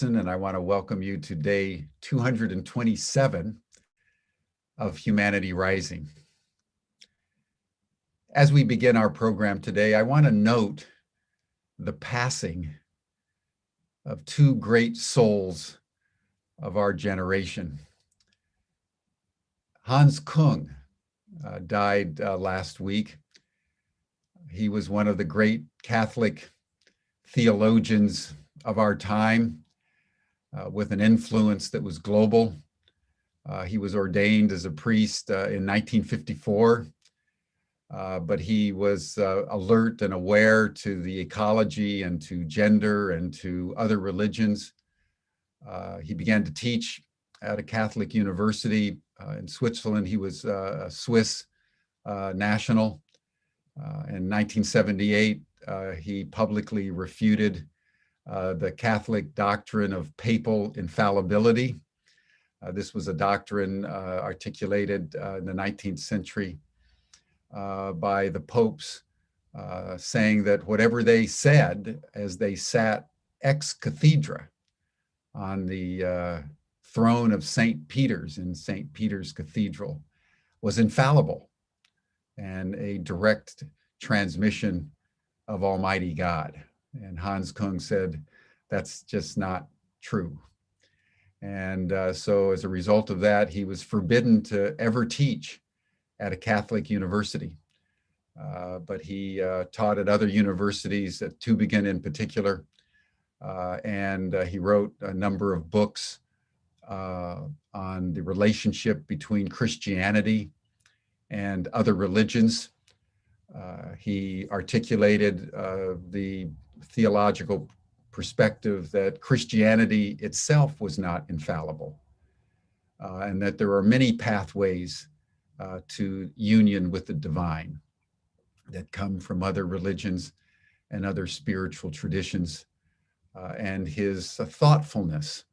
Nelson, and I want to welcome you to day 227 of Humanity Rising. As we begin our program today, I want to note the passing of two great souls of our generation. Hans Kung died last week. He was one of the great Catholic theologians of our time, with an influence that was global. He was ordained as a priest in 1954, but he was alert and aware to the ecology and to gender and to other religions. He began to teach at a Catholic university in Switzerland. He was a Swiss national. In 1978, he publicly refuted the Catholic doctrine of papal infallibility. This was a doctrine articulated in the 19th century by the popes, saying that whatever they said as they sat ex cathedra on the throne of St. Peter's in St. Peter's Cathedral was infallible and a direct transmission of Almighty God. And Hans Kung said, that's just not true. And so as a result of that, he was forbidden to ever teach at a Catholic university. But he taught at other universities, at Tübingen in particular, and he wrote a number of books on the relationship between Christianity and other religions. He articulated the theological perspective that Christianity itself was not infallible, and that there are many pathways to union with the divine that come from other religions and other spiritual traditions. And his thoughtfulness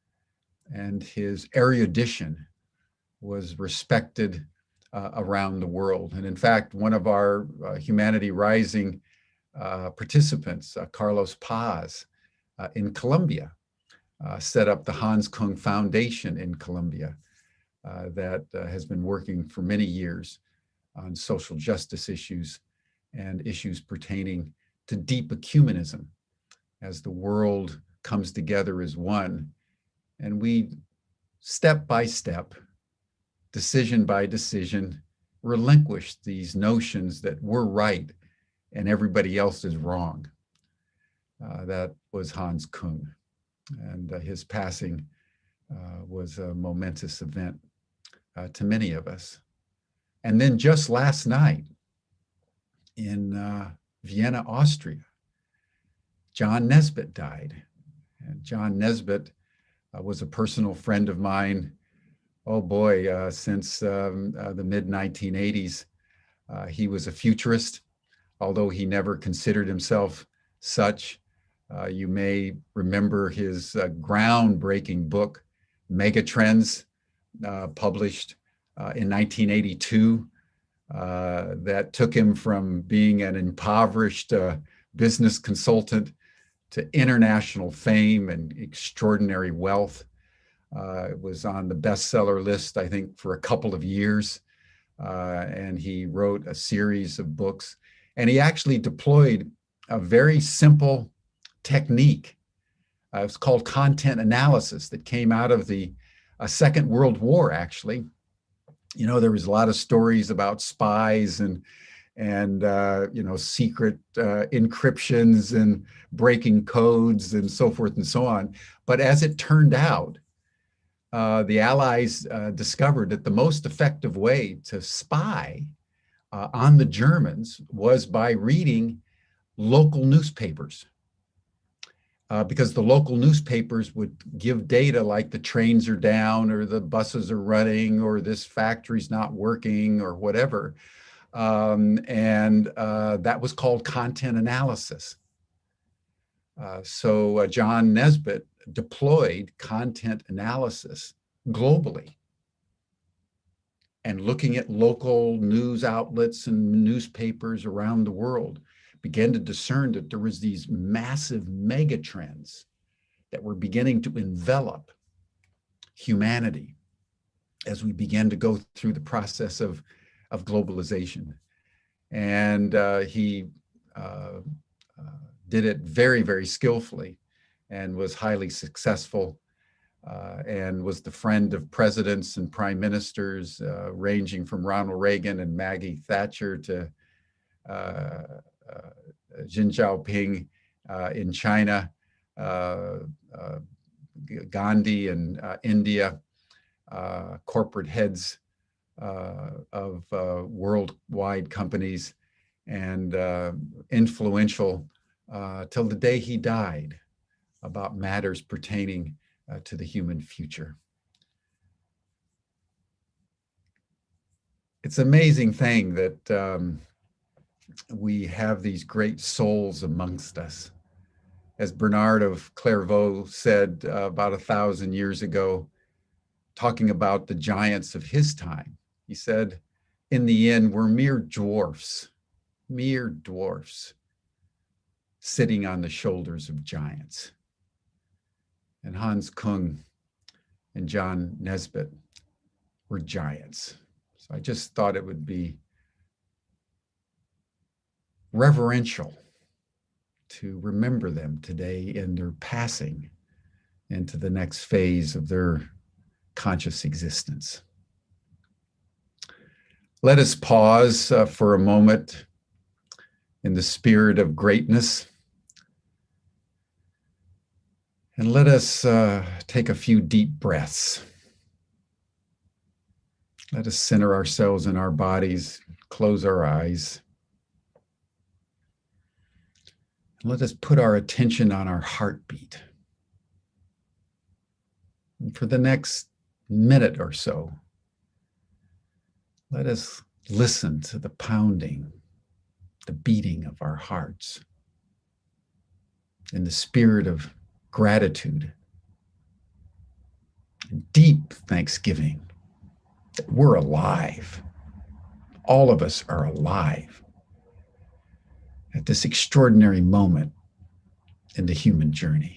and his erudition was respected around the world. And in fact, one of our Humanity Rising participants, Carlos Paz, in Colombia, set up the Hans Kung Foundation in Colombia that has been working for many years on social justice issues and issues pertaining to deep ecumenism as the world comes together as one. And we, step by step, decision by decision, relinquish these notions that we're right and everybody else is wrong. That was Hans Kung, and his passing was a momentous event to many of us. And then just last night in Vienna, Austria, John Nesbitt died. And John Nesbitt was a personal friend of mine, since the mid-1980s. He was a futurist, although he never considered himself such. You may remember his groundbreaking book, Megatrends, published in 1982, that took him from being an impoverished business consultant to international fame and extraordinary wealth. It was on the bestseller list, I think, for a couple of years. And he wrote a series of books. And he actually deployed a very simple technique. It's called content analysis, that came out of the Second World War, actually. You know, there was a lot of stories about spies and secret encryptions and breaking codes and so forth and so on. But as it turned out, the Allies discovered that the most effective way to spy on the Germans was by reading local newspapers. Because the local newspapers would give data like the trains are down or the buses are running or this factory's not working or whatever. That was called content analysis. So John Nesbitt deployed content analysis globally and looking at local news outlets and newspapers around the world, began to discern that there was these massive mega trends that were beginning to envelop humanity as we began to go through the process of globalization. And he did it very, very skillfully and was highly successful, and was the friend of presidents and prime ministers, ranging from Ronald Reagan and Maggie Thatcher to Xi Jinping in China, Gandhi in India, corporate heads of worldwide companies, and influential till the day he died about matters pertaining to the human future. It's an amazing thing that we have these great souls amongst us. As Bernard of Clairvaux said about 1,000 years ago, talking about the giants of his time, he said, in the end, we're mere dwarfs sitting on the shoulders of giants. And Hans Kung and John Nesbitt were giants. So I just thought it would be reverential to remember them today in their passing into the next phase of their conscious existence. Let us pause for a moment in the spirit of greatness, and let us take a few deep breaths. Let us center ourselves in our bodies, close our eyes. And let us put our attention on our heartbeat. And for the next minute or so, let us listen to the pounding, the beating of our hearts in the spirit of gratitude and deep thanksgiving that we're alive. All of us are alive at this extraordinary moment in the human journey.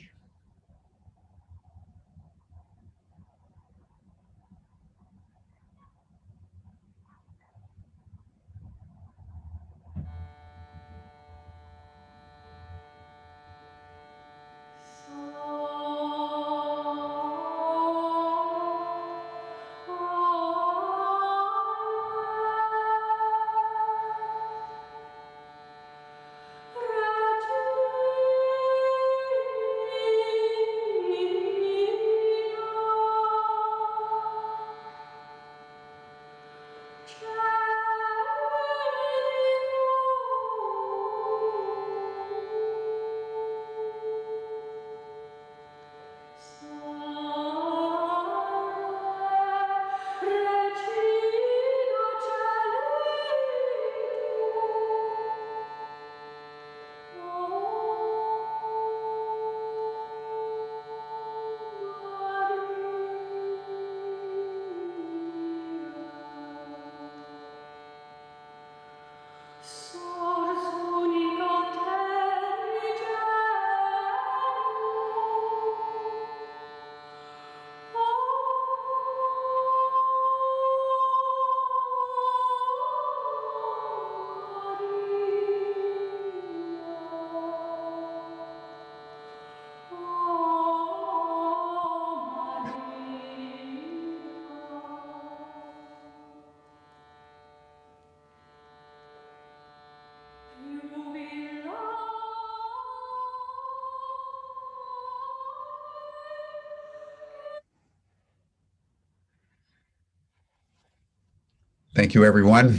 Thank you, everyone.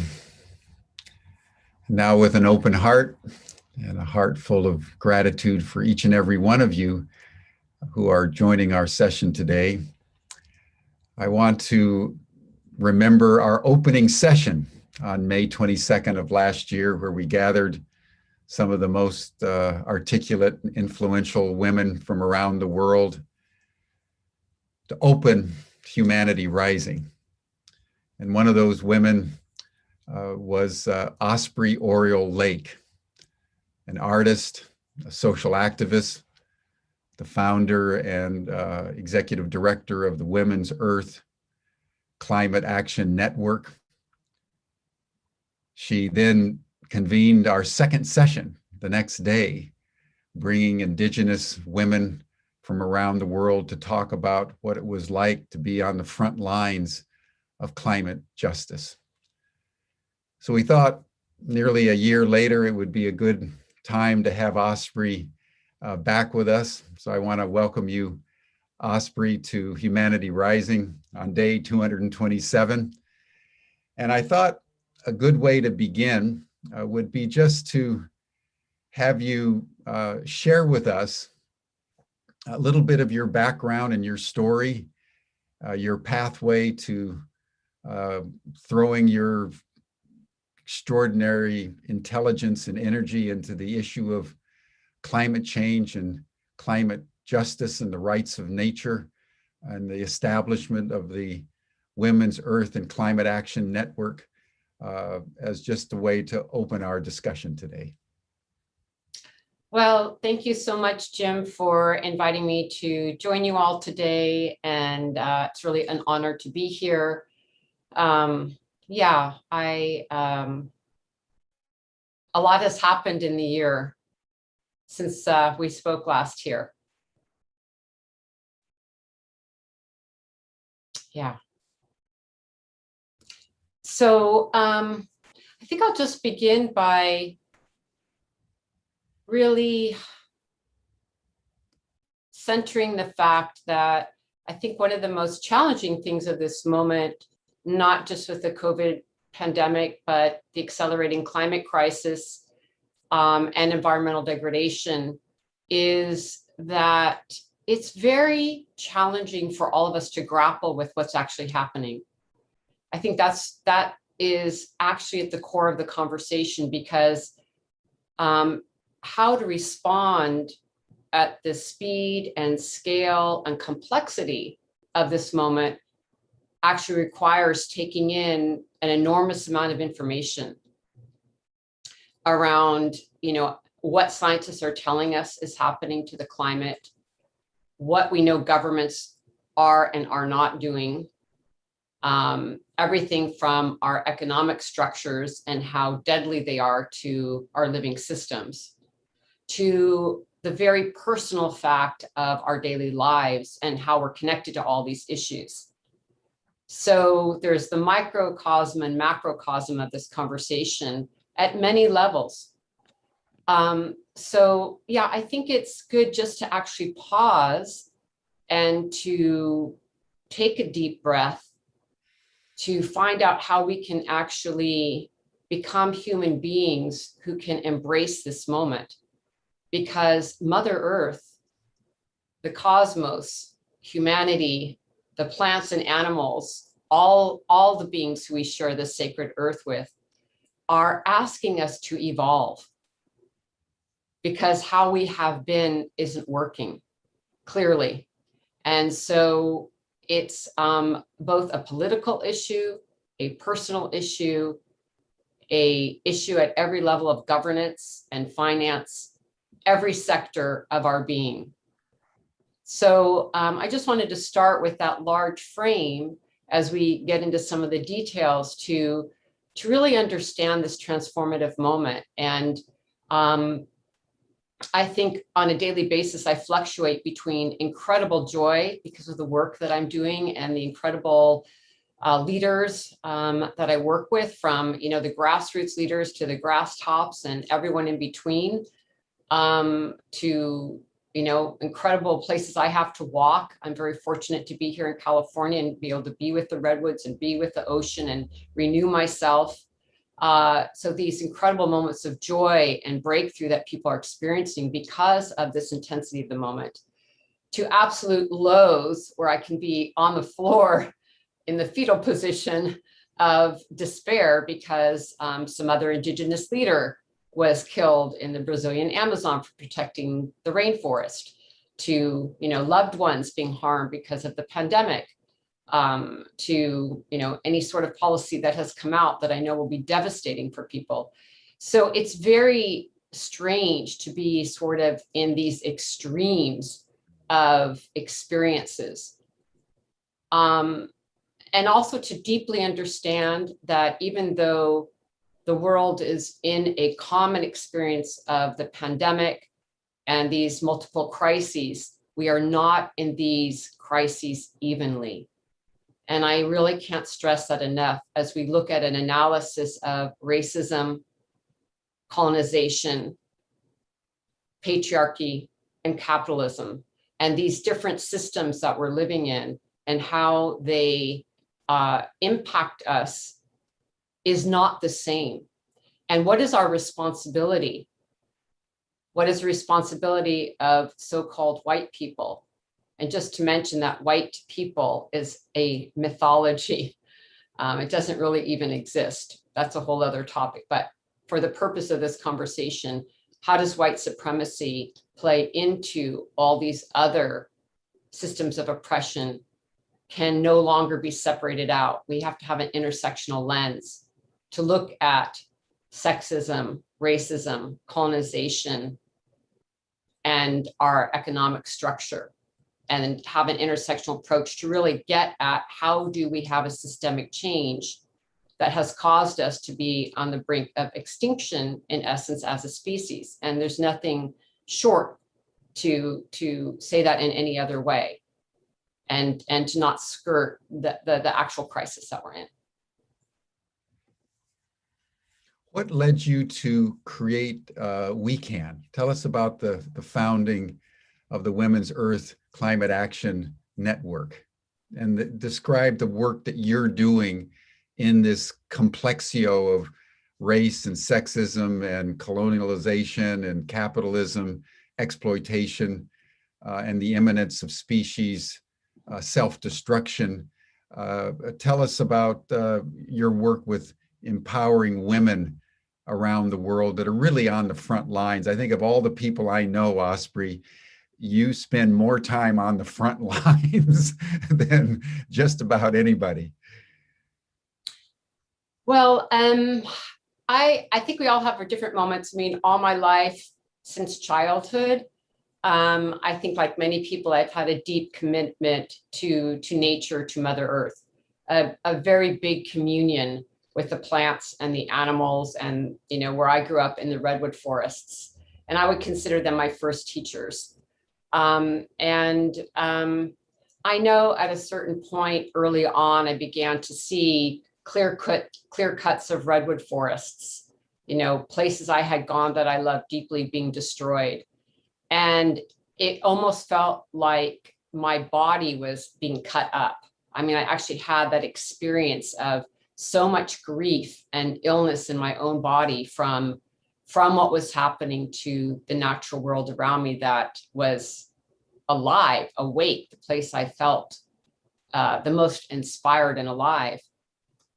Now, with an open heart and a heart full of gratitude for each and every one of you who are joining our session today, I want to remember our opening session on May 22nd of last year, where we gathered some of the most articulate and influential women from around the world to open Humanity Rising. And one of those women was Osprey Orielle Lake, an artist, a social activist, the founder and executive director of the Women's Earth Climate Action Network. She then convened our second session the next day, bringing Indigenous women from around the world to talk about what it was like to be on the front lines of climate justice. So we thought nearly a year later, it would be a good time to have Osprey back with us. So I want to welcome you, Osprey, to Humanity Rising on day 227. And I thought a good way to begin would be just to have you share with us a little bit of your background and your story, your pathway to throwing your extraordinary intelligence and energy into the issue of climate change and climate justice and the rights of nature, and the establishment of the Women's Earth and Climate Action Network as just a way to open our discussion today. Well, thank you so much, Jim, for inviting me to join you all today. And it's really an honor to be here. Yeah, a lot has happened in the year since we spoke last year. Yeah. So I think I'll just begin by really centering the fact that I think one of the most challenging things of this moment, not just with the COVID pandemic, but the accelerating climate crisis and environmental degradation, is that it's very challenging for all of us to grapple with what's actually happening. I think that is actually at the core of the conversation, because how to respond at the speed and scale and complexity of this moment actually requires taking in an enormous amount of information around, what scientists are telling us is happening to the climate, what we know governments are and are not doing, everything from our economic structures and how deadly they are to our living systems, to the very personal fact of our daily lives and how we're connected to all these issues. So there's the microcosm and macrocosm of this conversation at many levels. So yeah, I think it's good just to actually pause and to take a deep breath to find out how we can actually become human beings who can embrace this moment. Because Mother Earth, the cosmos, humanity, the plants and animals, all the beings who we share this sacred earth with, are asking us to evolve, because how we have been isn't working, clearly. And so it's both a political issue, a personal issue, an issue at every level of governance and finance, every sector of our being. So I just wanted to start with that large frame as we get into some of the details to really understand this transformative moment. And I think on a daily basis, I fluctuate between incredible joy because of the work that I'm doing and the incredible leaders that I work with, from the grassroots leaders to the grass tops and everyone in between, to incredible places I have to walk. I'm very fortunate to be here in California and be able to be with the redwoods and be with the ocean and renew myself. So these incredible moments of joy and breakthrough that people are experiencing because of this intensity of the moment, to absolute lows where I can be on the floor in the fetal position of despair because some other indigenous leader was killed in the Brazilian Amazon for protecting the rainforest, to loved ones being harmed because of the pandemic, to any sort of policy that has come out that I know will be devastating for people. So it's very strange to be sort of in these extremes of experiences. And also to deeply understand that even though the world is in a common experience of the pandemic and these multiple crises, we are not in these crises evenly. And I really can't stress that enough as we look at an analysis of racism, colonization, patriarchy, and capitalism, and these different systems that we're living in and how they impact us is not the same. And what is our responsibility? What is the responsibility of so-called white people? And just to mention that white people is a mythology. It doesn't really even exist. That's a whole other topic. But for the purpose of this conversation, how does white supremacy play into all these other systems of oppression can no longer be separated out? We have to have an intersectional lens to look at sexism, racism, colonization, and our economic structure, and have an intersectional approach to really get at how do we have a systemic change that has caused us to be on the brink of extinction in essence as a species. And there's nothing short to say that in any other way, and to not skirt the actual crisis that we're in. What led you to create WECAN? Tell us about the founding of the Women's Earth Climate Action Network, and describe the work that you're doing in this complexio of race and sexism and colonialization and capitalism, exploitation, and the imminence of species self-destruction. Tell us about your work with empowering women around the world that are really on the front lines. I think of all the people I know, Osprey, you spend more time on the front lines than just about anybody. Well, I think we all have our different moments. I mean, all my life since childhood, I think like many people, I've had a deep commitment to nature, to Mother Earth, a very big communion with the plants and the animals, and where I grew up in the redwood forests, and I would consider them my first teachers. I know at a certain point early on, I began to see clear cuts of redwood forests, places I had gone that I loved deeply being destroyed. And it almost felt like my body was being cut up. I mean, I actually had that experience of so much grief and illness in my own body from what was happening to the natural world around me that was alive, awake, the place I felt the most inspired and alive.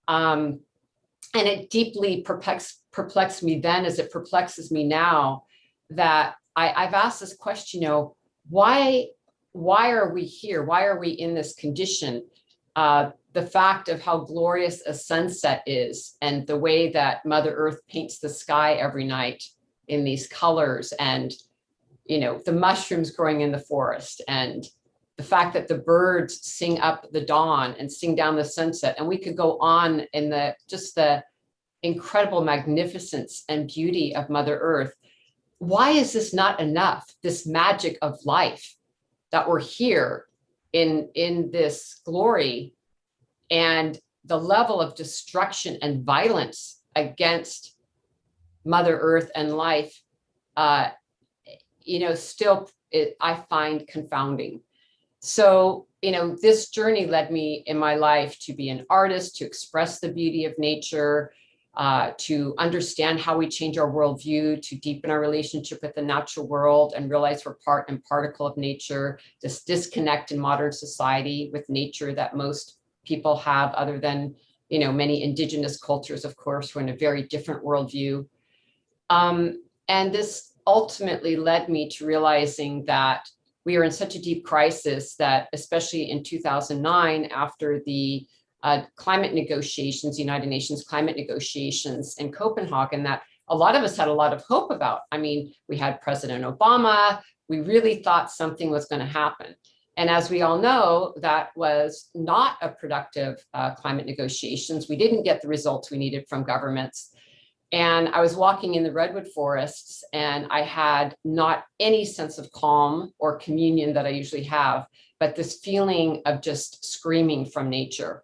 And it deeply perplexed me then, as it perplexes me now, that I've asked this question, why are we here? Why are we in this condition? The fact of how glorious a sunset is, and the way that Mother Earth paints the sky every night in these colors, and the mushrooms growing in the forest, and the fact that the birds sing up the dawn and sing down the sunset. And we could go on in the incredible magnificence and beauty of Mother Earth. Why is this not enough? This magic of life, that we're here in this glory, and the level of destruction and violence against Mother Earth and life, still I find confounding. So, this journey led me in my life to be an artist, to express the beauty of nature, to understand how we change our worldview, to deepen our relationship with the natural world and realize we're part and particle of nature, this disconnect in modern society with nature that most people have, other than, many indigenous cultures, of course, who are in a very different worldview. And this ultimately led me to realizing that we are in such a deep crisis that, especially in 2009, after the climate negotiations, United Nations climate negotiations in Copenhagen, that a lot of us had a lot of hope about. I mean, we had President Obama we really thought something was going to happen. And as we all know, that was not a productive climate negotiations. We didn't get the results we needed from governments. And I was walking in the redwood forests, and I had not any sense of calm or communion that I usually have, but this feeling of just screaming from nature.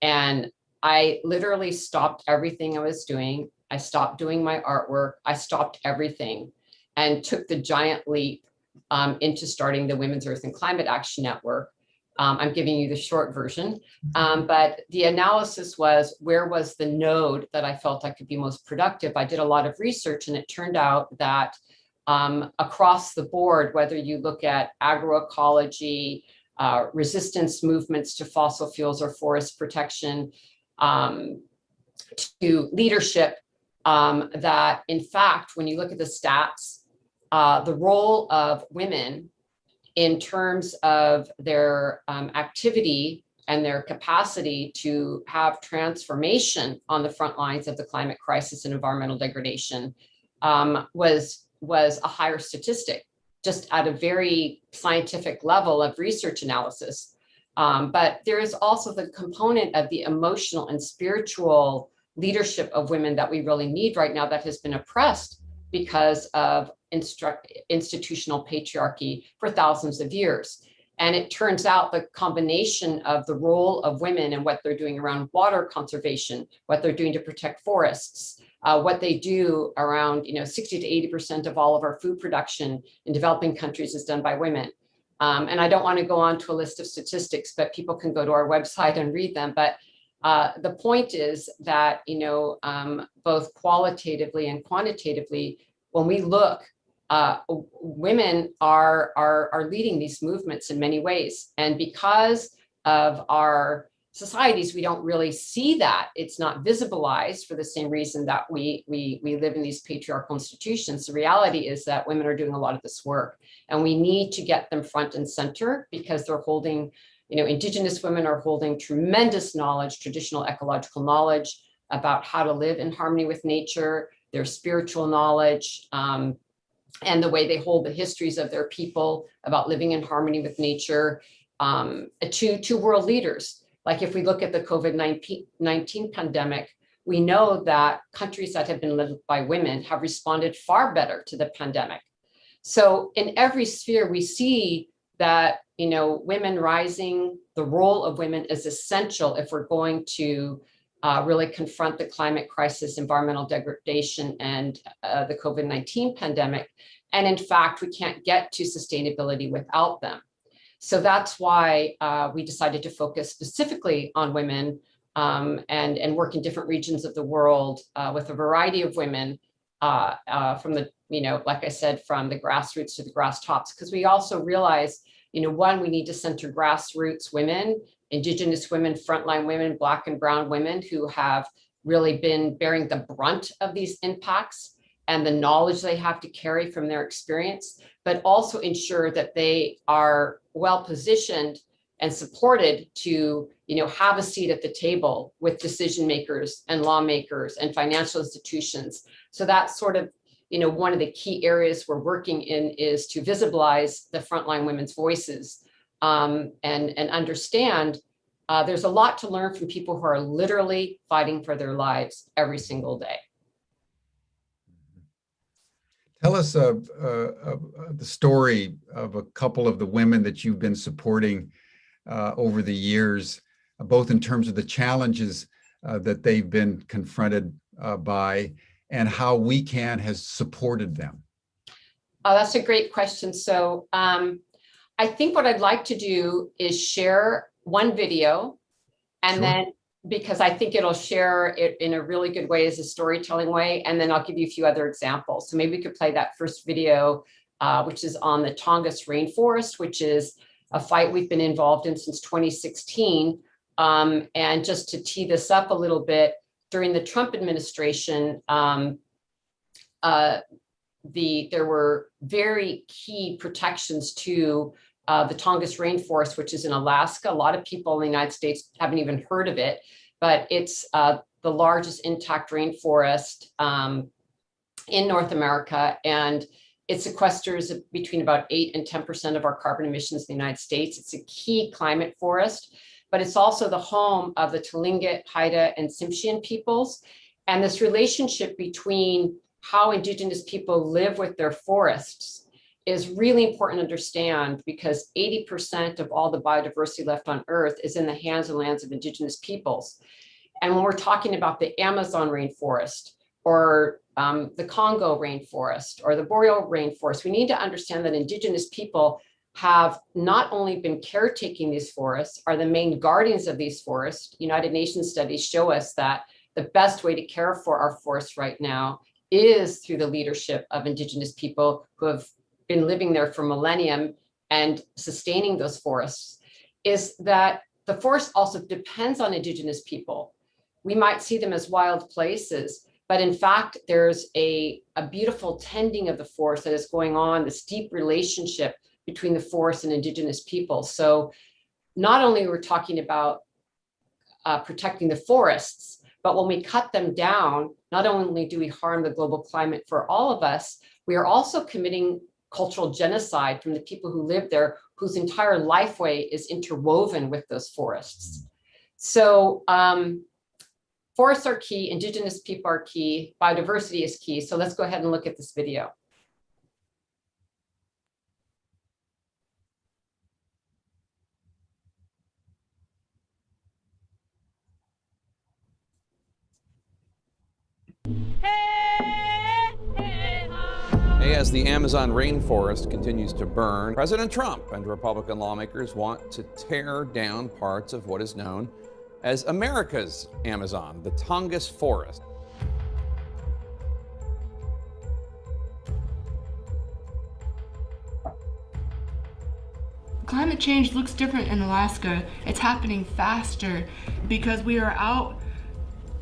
And I literally stopped everything I was doing. I stopped doing my artwork. I stopped everything and took the giant leap into starting the Women's Earth and Climate Action Network. I'm giving you the short version, but the analysis was, where was the node that I felt I could be most productive? I did a lot of research, and it turned out that across the board, whether you look at agroecology, resistance movements to fossil fuels or forest protection, to leadership, that in fact, when you look at the stats, the role of women in terms of their activity and their capacity to have transformation on the front lines of the climate crisis and environmental degradation was a higher statistic, just at a very scientific level of research analysis. But there is also the component of the emotional and spiritual leadership of women that we really need right now, that has been oppressed because of institutional patriarchy for thousands of years. And it turns out the combination of the role of women and what they're doing around water conservation, what they're doing to protect forests, what they do around, 60 to 80% of all of our food production in developing countries is done by women. And I don't want to go on to a list of statistics, but people can go to our website and read them. But the point is that, both qualitatively and quantitatively, when we look, women are leading these movements in many ways. And because of our societies, we don't really see that. It's not visibilized for the same reason that we live in these patriarchal institutions. The reality is that women are doing a lot of this work, and we need to get them front and center, because they're holding, Indigenous women are holding tremendous knowledge, traditional ecological knowledge about how to live in harmony with nature, their spiritual knowledge, and the way they hold the histories of their people about living in harmony with nature, to world leaders. Like if we look at the COVID-19 pandemic, we know that countries that have been led by women have responded far better to the pandemic. So in every sphere, we see that, women rising, the role of women is essential if we're going to really confront the climate crisis, environmental degradation, and the COVID-19 pandemic. And in fact, we can't get to sustainability without them. So that's why we decided to focus specifically on women and work in different regions of the world with a variety of women from the, like I said, from the grassroots to the grass tops, because we also realize, one, we need to center grassroots women, Indigenous women, frontline women, Black and brown women who have really been bearing the brunt of these impacts and the knowledge they have to carry from their experience, but also ensure that they are well positioned and supported to, have a seat at the table with decision makers and lawmakers and financial institutions. So that's sort of, one of the key areas we're working in is to visibilize the frontline women's voices and understand there's a lot to learn from people who are literally fighting for their lives every single day. Tell us the story of a couple of the women that you've been supporting over the years, both in terms of the challenges that they've been confronted by and how WECAN has supported them. That's a great question. So I think what I'd like to do is share one video, and Sure. then, because I think it'll share it in a really good way as a storytelling way, and then I'll give you a few other examples. So maybe we could play that first video, which is on the Tongass rainforest, which is a fight we've been involved in since 2016. And just to tee this up a little bit, during the Trump administration, there were very key protections to the Tongass rainforest, which is in Alaska. A lot of people in the United States haven't even heard of it, but it's the largest intact rainforest in North America. And It sequesters between about 8 and 10% of our carbon emissions in the United States. It's a key climate forest, but it's also the home of the Tlingit, Haida, and Tsimshian peoples. And this relationship between how Indigenous people live with their forests is really important to understand, because 80% of all the biodiversity left on Earth is in the hands and lands of Indigenous peoples. And when we're talking about the Amazon rainforest, or the Congo rainforest, or the boreal rainforest, we need to understand that Indigenous people have not only been caretaking these forests, are the main guardians of these forests. United Nations studies show us that the best way to care for our forests right now is through the leadership of Indigenous people who have been living there for millennium and sustaining those forests. Is that the forest also depends on Indigenous people. We might see them as wild places, but in fact, there's a beautiful tending of the forest that is going on, this deep relationship between the forest and Indigenous people. So not only we're talking about protecting the forests, but when we cut them down, not only do we harm the global climate for all of us, we are also committing cultural genocide from the people who live there, whose entire lifeway is interwoven with those forests. So forests are key, Indigenous people are key, biodiversity is key. So let's go ahead and look at this video. As the Amazon rainforest continues to burn, President Trump and Republican lawmakers want to tear down parts of what is known as America's Amazon, the Tongass Forest. Climate change looks different in Alaska. It's happening faster because we are out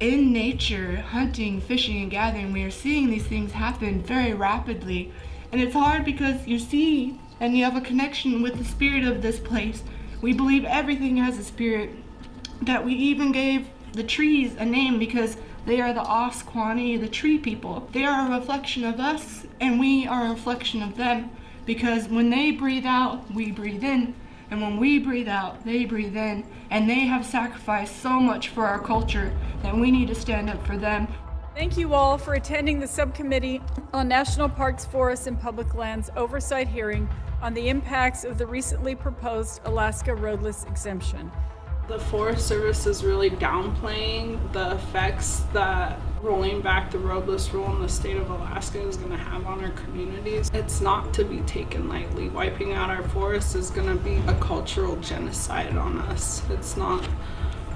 in nature, hunting, fishing, and gathering. We are seeing these things happen very rapidly. And it's hard because you see and you have a connection with the spirit of this place. We believe everything has a spirit, that we even gave the trees a name because they are the Osquani, the tree people. They are a reflection of us, and we are a reflection of them, because when they breathe out, we breathe in. And when we breathe out, they breathe in. And they have sacrificed so much for our culture that we need to stand up for them. Thank you all for attending the Subcommittee on National Parks, Forests, and Public Lands Oversight hearing on the impacts of the recently proposed Alaska roadless exemption. The Forest Service is really downplaying the effects that rolling back the roadless rule in the state of Alaska is going to have on our communities. It's not to be taken lightly. Wiping out our forests is going to be a cultural genocide on us. It's not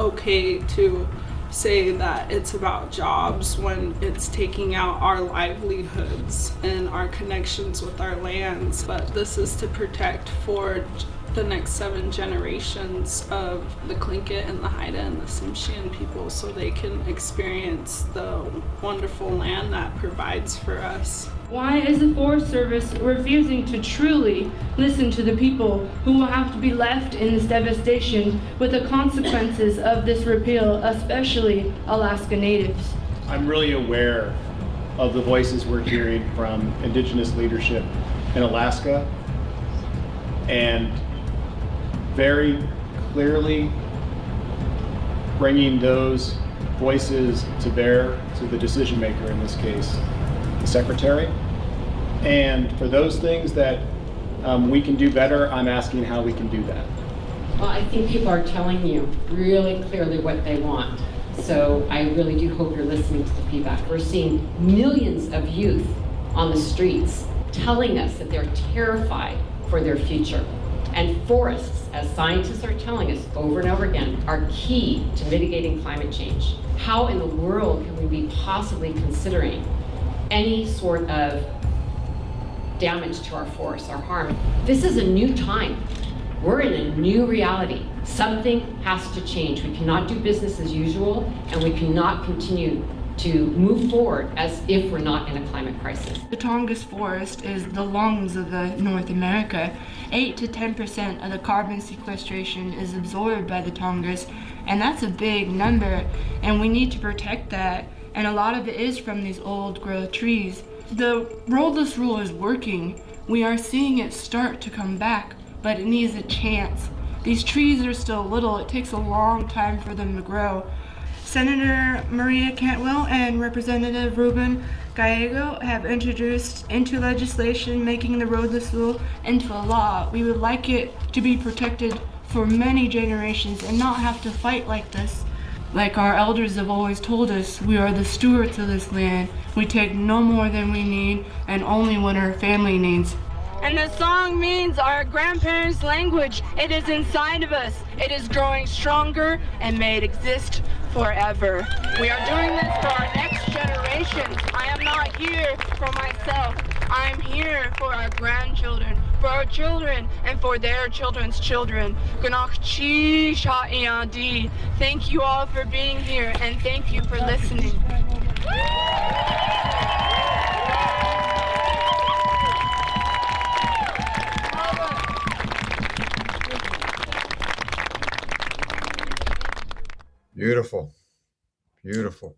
okay to say that it's about jobs when it's taking out our livelihoods and our connections with our lands. But this is to protect for the next 7 generations of the Tlingit and the Haida and the Tsimshian people, so they can experience the wonderful land that provides for us. Why is the Forest Service refusing to truly listen to the people who will have to be left in this devastation with the consequences of this repeal, especially Alaska Natives? I'm really aware of the voices we're hearing from Indigenous leadership in Alaska, and very clearly bringing those voices to bear to the decision maker, in this case, the Secretary. And for those things that we can do better, I'm asking how we can do that. Well, I think people are telling you really clearly what they want. So I really do hope you're listening to the feedback. We're seeing millions of youth on the streets telling us that they're terrified for their future. And forests, as scientists are telling us over and over again, are key to mitigating climate change. How in the world can we be possibly considering any sort of damage to our forests or harm? This is a new time. We're in a new reality. Something has to change. We cannot do business as usual, and we cannot continue to move forward as if we're not in a climate crisis. The Tongass Forest is the lungs of North America. 8 to 10% of the carbon sequestration is absorbed by the Tongass, and that's a big number, and we need to protect that. And a lot of it is from these old growth trees. The roadless rule is working. We are seeing it start to come back, but it needs a chance. These trees are still little. It takes a long time for them to grow. Senator Maria Cantwell and Representative Ruben Gallego have introduced into legislation making the roadless rule into a law. We would like it to be protected for many generations and not have to fight like this. Like our elders have always told us, we are the stewards of this land. We take no more than we need and only what our family needs. And the song means our grandparents' language. It is inside of us. It is growing stronger and may it exist forever. We are doing this for our next generations. I am not here for myself. I am here for our grandchildren, for our children, and for their children's children. Thank you all for being here, and thank you for listening. Beautiful, beautiful.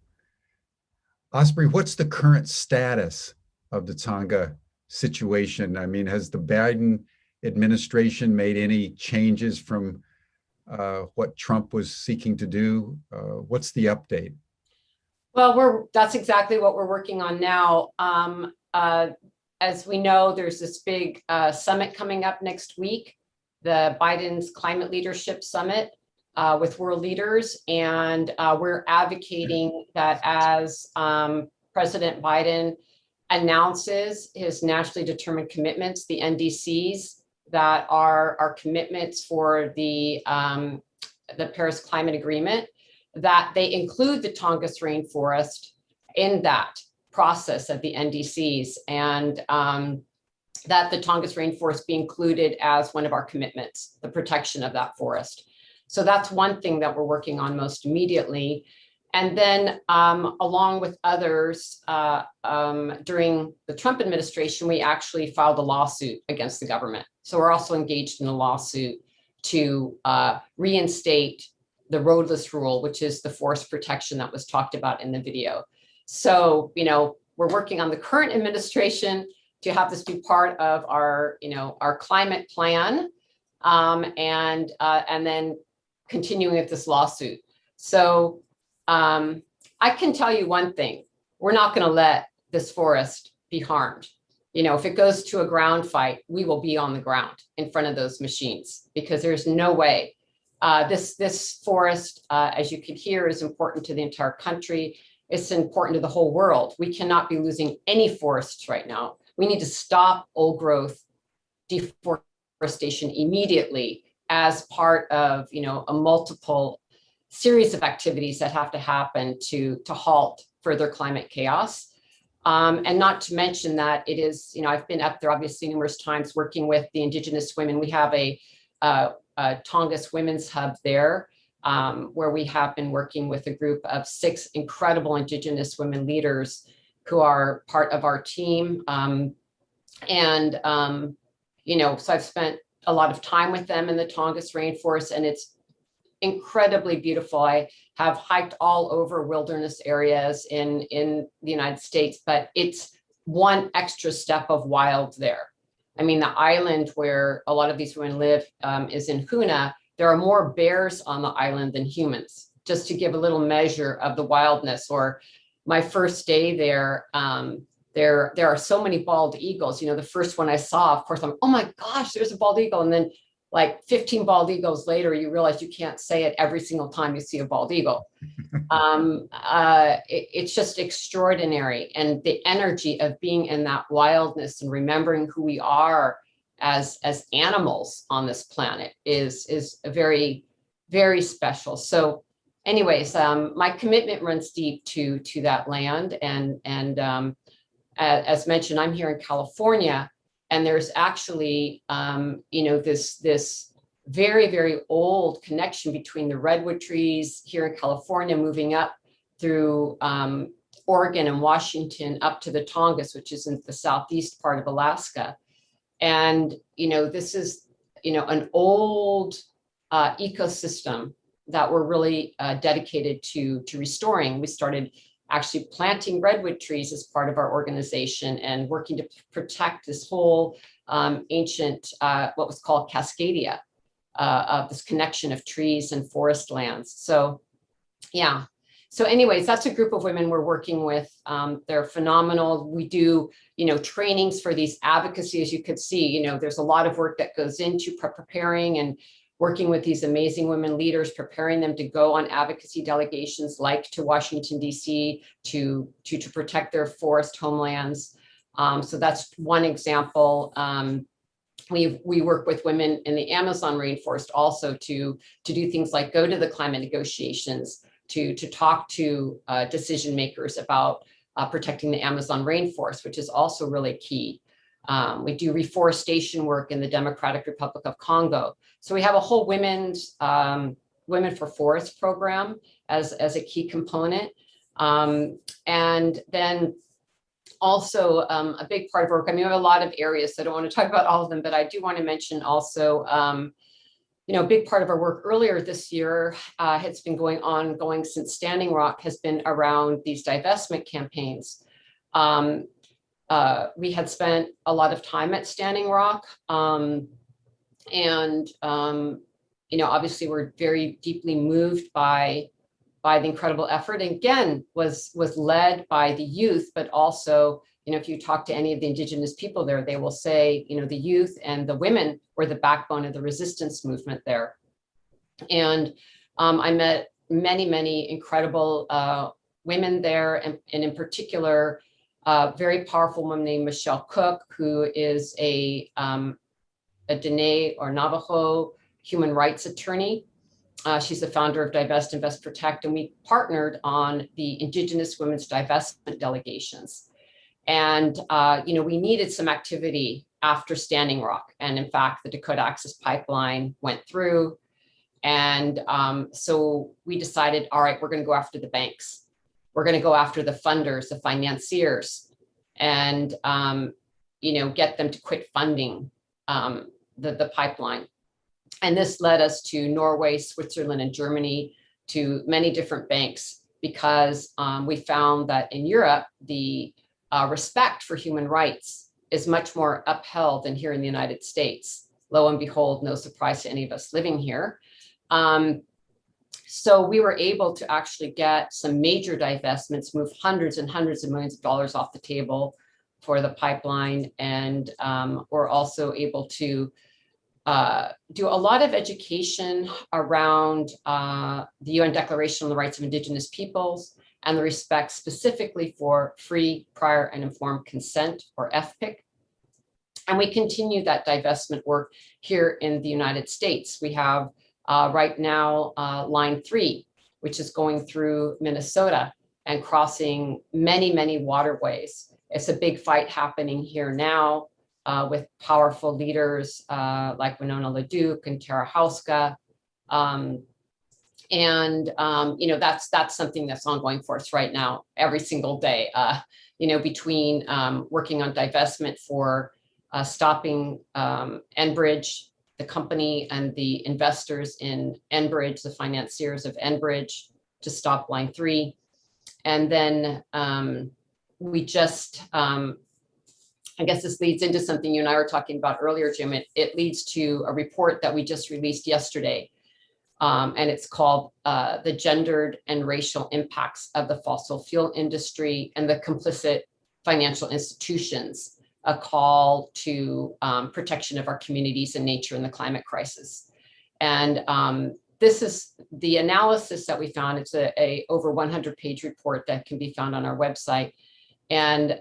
Osprey, what's the current status of the Tonga situation? I mean, has the Biden administration made any changes from what Trump was seeking to do? What's the update? Well, that's exactly what we're working on now. As we know, there's this big summit coming up next week, the Biden's Climate Leadership Summit with world leaders. And we're advocating that as President Biden announces his nationally determined commitments, the NDCs, that are our commitments for the Paris Climate Agreement, that they include the Tongass rainforest in that process of the NDCs, and that the Tongass rainforest be included as one of our commitments, the protection of that forest. So that's one thing that we're working on most immediately. And then along with others, during the Trump administration, we actually filed a lawsuit against the government. So we're also engaged in a lawsuit to reinstate the roadless rule, which is the forest protection that was talked about in the video. So, we're working on the current administration to have this be part of our, our climate plan, and then continuing with this lawsuit. So I can tell you one thing: we're not going to let this forest be harmed. If it goes to a ground fight, we will be on the ground in front of those machines, because there's no way. This forest, as you could hear, is important to the entire country. It's important to the whole world. We cannot be losing any forests right now. We need to stop old growth deforestation immediately as part of, a multiple series of activities that have to happen to halt further climate chaos. And not to mention that it is, I've been up there obviously numerous times working with the Indigenous women. We have a Tongass Women's Hub there, where we have been working with a group of 6 incredible Indigenous women leaders who are part of our team. So I've spent a lot of time with them in the Tongass rainforest, and it's incredibly beautiful. I have hiked all over wilderness areas in the United States, but it's one extra step of wild there. I mean, the island where a lot of these women live is in Huna. There are more bears on the island than humans, just to give a little measure of the wildness. Or my first day there, there are so many bald eagles. The first one I saw, of course, I'm, oh my gosh, there's a bald eagle. And then like 15 bald eagles later, you realize you can't say it every single time you see a bald eagle. It's just extraordinary. And the energy of being in that wildness and remembering who we are as animals on this planet is very, very special. So anyways, my commitment runs deep to that land. And as mentioned, I'm here in California, and there's actually, this very, very old connection between the redwood trees here in California, moving up through Oregon and Washington up to the Tongass, which is in the southeast part of Alaska. And, this is, an old ecosystem that we're really dedicated to restoring. We started actually planting redwood trees as part of our organization and working to protect this whole ancient, what was called Cascadia, of this connection of trees and forest lands. So yeah. So anyways, that's a group of women we're working with. They're phenomenal. We do, trainings for these advocacy, as you could see, there's a lot of work that goes into preparing and working with these amazing women leaders, preparing them to go on advocacy delegations like to Washington, D.C. to protect their forest homelands. So that's one example. We work with women in the Amazon rainforest also to do things like go to the climate negotiations, to talk to decision makers about protecting the Amazon rainforest, which is also really key. We do reforestation work in the Democratic Republic of Congo. So we have a whole Women for Forest program as a key component. And then also a big part of work, we have a lot of areas, so I don't want to talk about all of them, but I do want to mention also, a big part of our work earlier this year has been going since Standing Rock, has been around these divestment campaigns. We had spent a lot of time at Standing Rock, obviously we're very deeply moved by the incredible effort, and again, was led by the youth, but also, if you talk to any of the Indigenous people there, they will say, the youth and the women were the backbone of the resistance movement there. And I met many, many incredible women there, and in particular, a very powerful woman named Michelle Cook, who is a Dene or Navajo human rights attorney. She's the founder of Divest, Invest, Protect, and we partnered on the Indigenous Women's Divestment Delegations. And, we needed some activity after Standing Rock. And in fact, the Dakota Access Pipeline went through. And so we decided, all right, we're going to go after the banks. We're going to go after the funders, the financiers, and, get them to quit funding the pipeline. And this led us to Norway, Switzerland, and Germany, to many different banks, because we found that in Europe, the respect for human rights is much more upheld than here in the United States. Lo and behold, no surprise to any of us living here. So we were able to actually get some major divestments, move hundreds and hundreds of millions of dollars off the table for the pipeline. And we're also able to do a lot of education around the UN Declaration on the Rights of Indigenous Peoples and the respect specifically for free, prior, and informed consent, or FPIC. And we continue that divestment work here in the United States. We have right now Line 3, which is going through Minnesota and crossing many, many waterways. It's a big fight happening here now with powerful leaders like Winona LaDuke and Tara Houska. That's something that's ongoing for us right now, every single day, between working on divestment for stopping Enbridge, the company, and the investors in Enbridge, the financiers of Enbridge, to stop Line 3. And then we just, I guess this leads into something you and I were talking about earlier, Jim. It leads to a report that we just released yesterday. And it's called The Gendered and Racial Impacts of the Fossil Fuel Industry and the Complicit Financial Institutions, a call to protection of our communities and nature in the climate crisis. And this is the analysis that we found. It's a over 100-page report that can be found on our website. And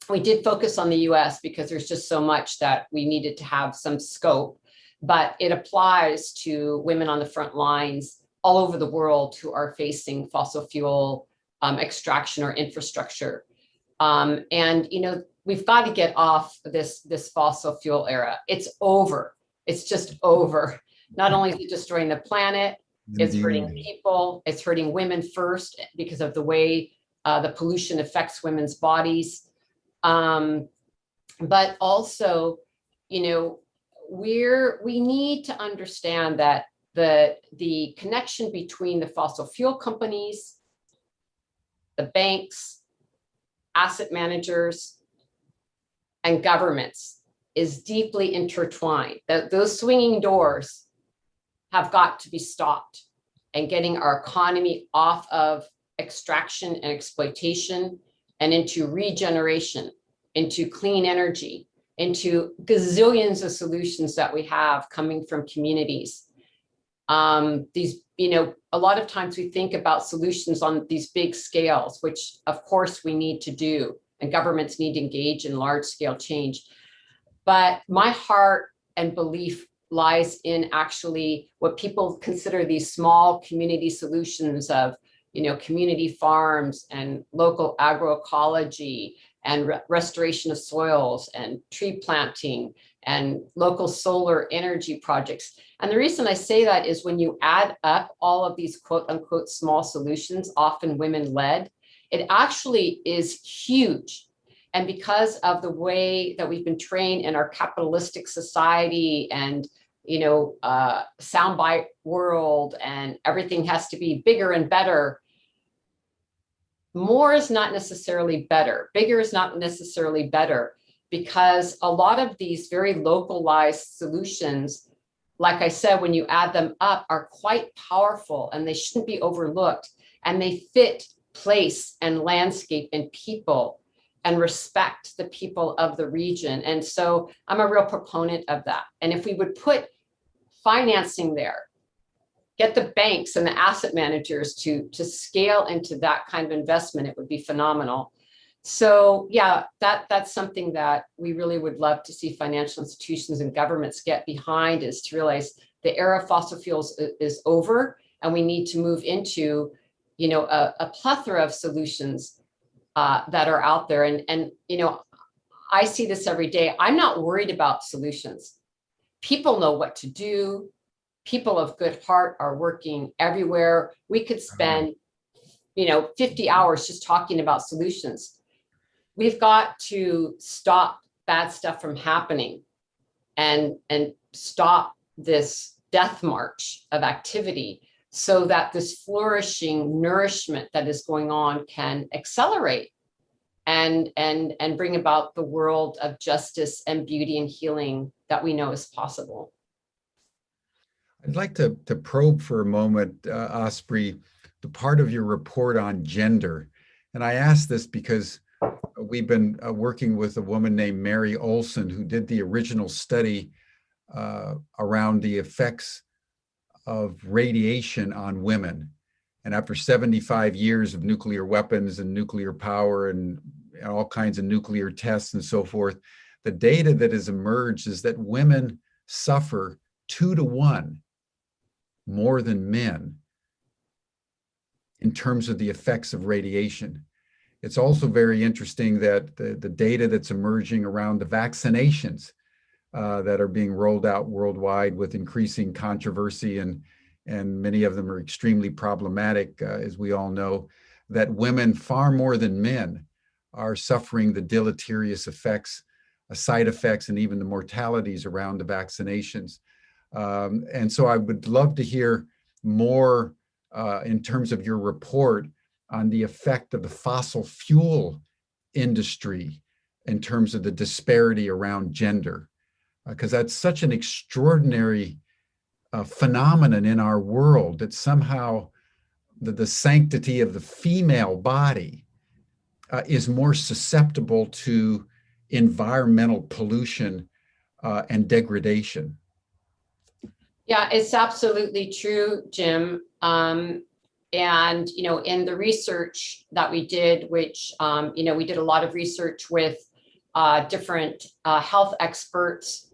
we did focus on the US because there's just so much that we needed to have some scope, but it applies to women on the front lines all over the world who are facing fossil fuel extraction or infrastructure. We've got to get off this fossil fuel era. It's over. It's just over. Not only is it destroying the planet, it's hurting people, it's hurting women first because of the way the pollution affects women's bodies. But also, we need to understand that the connection between the fossil fuel companies the banks, asset managers, and governments is deeply intertwined. Those swinging doors have got to be stopped, and getting our economy off of extraction and exploitation and into regeneration, into clean energy, into gazillions of solutions that we have coming from communities. These, a lot of times we think about solutions on these big scales, which of course we need to do, and governments need to engage in large scale change. But my heart and belief lies in actually what people consider these small community solutions of, community farms and local agroecology and restoration of soils and tree planting and local solar energy projects. And the reason I say that is when you add up all of these quote unquote small solutions, often women led, it actually is huge. And because of the way that we've been trained in our capitalistic society and, soundbite world, and everything has to be bigger and better, more is not necessarily better. Bigger is not necessarily better, because a lot of these very localized solutions, like I said, when you add them up, are quite powerful, and they shouldn't be overlooked. And they fit place and landscape and people and respect the people of the region. And so I'm a real proponent of that. And if we would put financing there, get the banks and the asset managers to scale into that kind of investment, it would be phenomenal. So yeah, that's something that we really would love to see financial institutions and governments get behind, is to realize the era of fossil fuels is over, and we need to move into, a plethora of solutions that are out there. And I see this every day. I'm not worried about solutions. People know what to do. People of good heart are working everywhere. We could spend, 50 hours just talking about solutions. We've got to stop bad stuff from happening and stop this death march of activity, so that this flourishing nourishment that is going on can accelerate and bring about the world of justice and beauty and healing that we know is possible. I'd like to probe for a moment, Osprey, the part of your report on gender. And I ask this because we've been working with a woman named Mary Olson, who did the original study around the effects of radiation on women. And after 75 years of nuclear weapons and nuclear power and all kinds of nuclear tests and so forth, the data that has emerged is that women suffer 2 to 1 more than men in terms of the effects of radiation. It's also very interesting that the data that's emerging around the vaccinations that are being rolled out worldwide with increasing controversy, and many of them are extremely problematic, as we all know, that women far more than men are suffering the deleterious effects, side effects, and even the mortalities around the vaccinations. And so I would love to hear more in terms of your report on the effect of the fossil fuel industry in terms of the disparity around gender, because that's such an extraordinary phenomenon in our world, that somehow the sanctity of the female body is more susceptible to environmental pollution and degradation. Yeah, it's absolutely true, Jim. And, in the research that we did, which, we did a lot of research with different health experts,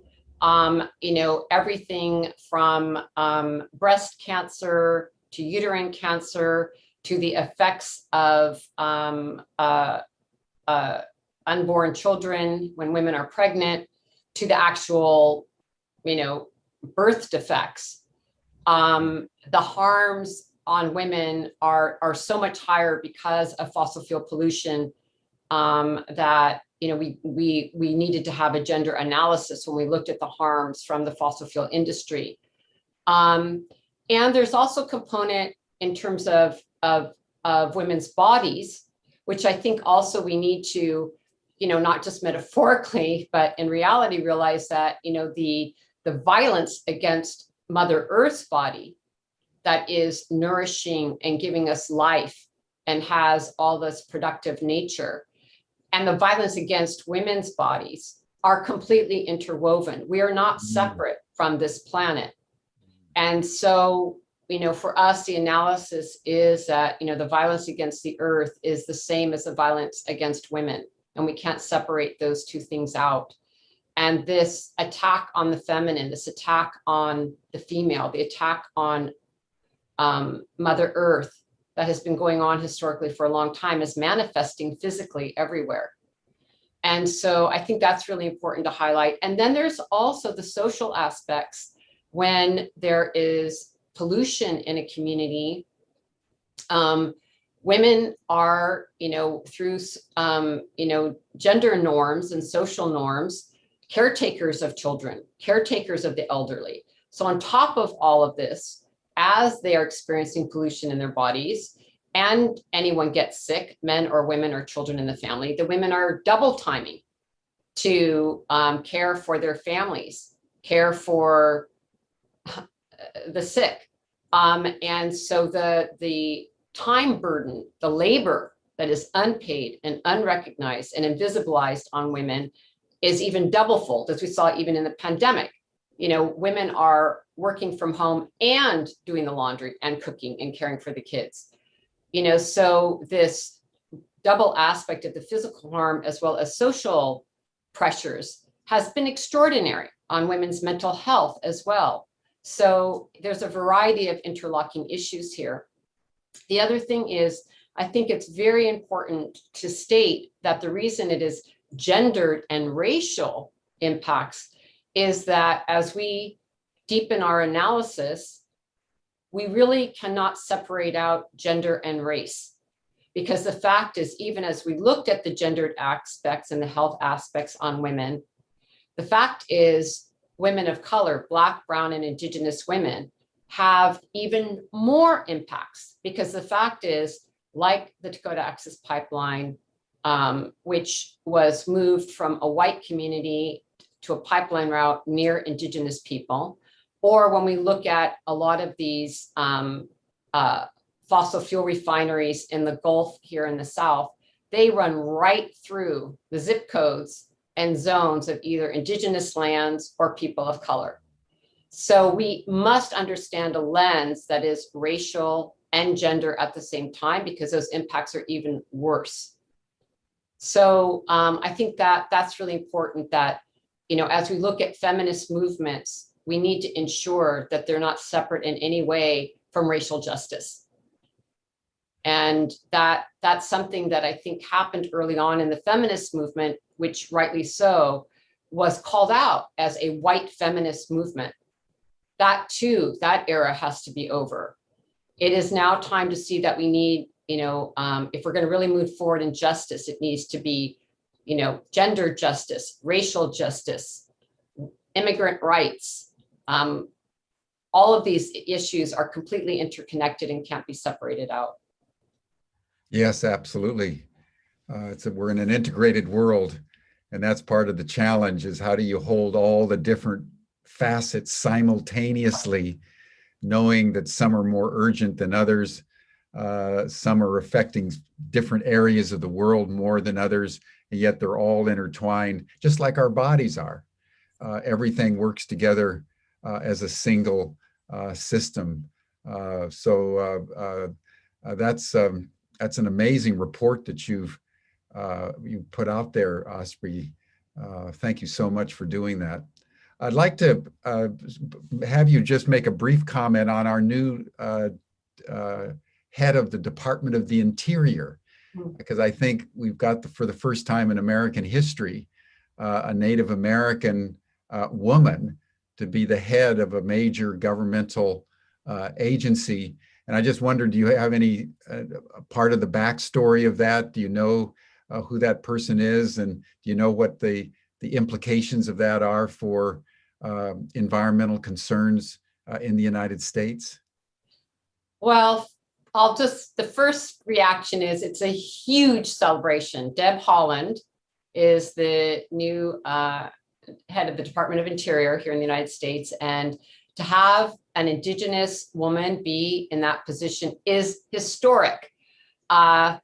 everything from breast cancer to uterine cancer to the effects of unborn children when women are pregnant, to the actual, birth defects. The harms on women are so much higher because of fossil fuel pollution that we needed to have a gender analysis when we looked at the harms from the fossil fuel industry. And there's also a component in terms of women's bodies which I think also we need to, not just metaphorically, but in reality, realize that, the violence against Mother Earth's body that is nourishing and giving us life and has all this productive nature, and the violence against women's bodies are completely interwoven. We are not separate from this planet. And so, for us, the analysis is that, the violence against the earth is the same as the violence against women, and we can't separate those two things out. And this attack on the feminine, this attack on the female, the attack on Mother Earth that has been going on historically for a long time is manifesting physically everywhere. And so I think that's really important to highlight. And then there's also the social aspects. When there is pollution in a community, women are, through, gender norms and social norms, caretakers of children, caretakers of the elderly. So on top of all of this, as they are experiencing pollution in their bodies, and anyone gets sick, men or women or children in the family, the women are double timing to care for their families, care for the sick. And so the time burden, the labor that is unpaid and unrecognized and invisibilized on women is even double-fold, as we saw even in the pandemic. Women are working from home and doing the laundry and cooking and caring for the kids. So this double aspect of the physical harm as well as social pressures has been extraordinary on women's mental health as well. So there's a variety of interlocking issues here. The other thing is, I think it's very important to state that the reason it is gendered and racial impacts is that as we deepen our analysis, we really cannot separate out gender and race. Because the fact is, even as we looked at the gendered aspects and the health aspects on women, the fact is women of color, Black, Brown, and Indigenous women have even more impacts, because the fact is, like the Dakota Access Pipeline, which was moved from a white community to a pipeline route near Indigenous people, or when we look at a lot of these fossil fuel refineries in the Gulf here in the South, they run right through the zip codes and zones of either Indigenous lands or people of color. So we must understand a lens that is racial and gender at the same time, because those impacts are even worse. So I think that that's really important, that, as we look at feminist movements, we need to ensure that they're not separate in any way from racial justice. And that's something that I think happened early on in the feminist movement, which rightly so was called out as a white feminist movement. That too, that era has to be over. It is now time to see that we need, if we're going to really move forward in justice, it needs to be, gender justice, racial justice, immigrant rights. All of these issues are completely interconnected and can't be separated out. Yes, absolutely. We're in an integrated world, and that's part of the challenge, is how do you hold all the different facets simultaneously, knowing that some are more urgent than others, some are affecting different areas of the world more than others, and yet they're all intertwined, just like our bodies are. Everything works together as a single system. That's an amazing report that you put out there, Osprey. Thank you so much for doing that. I'd like to have you just make a brief comment on our new head of the Department of the Interior, because I think we've got, for the first time in American history, a Native American woman to be the head of a major governmental agency. And I just wondered, do you have any part of the backstory of that? Do you know who that person is? And do you know what the implications of that are for environmental concerns in the United States? Well, the first reaction is it's a huge celebration. Deb Haaland is the new head of the Department of Interior here in the United States. And to have an Indigenous woman be in that position is historic. I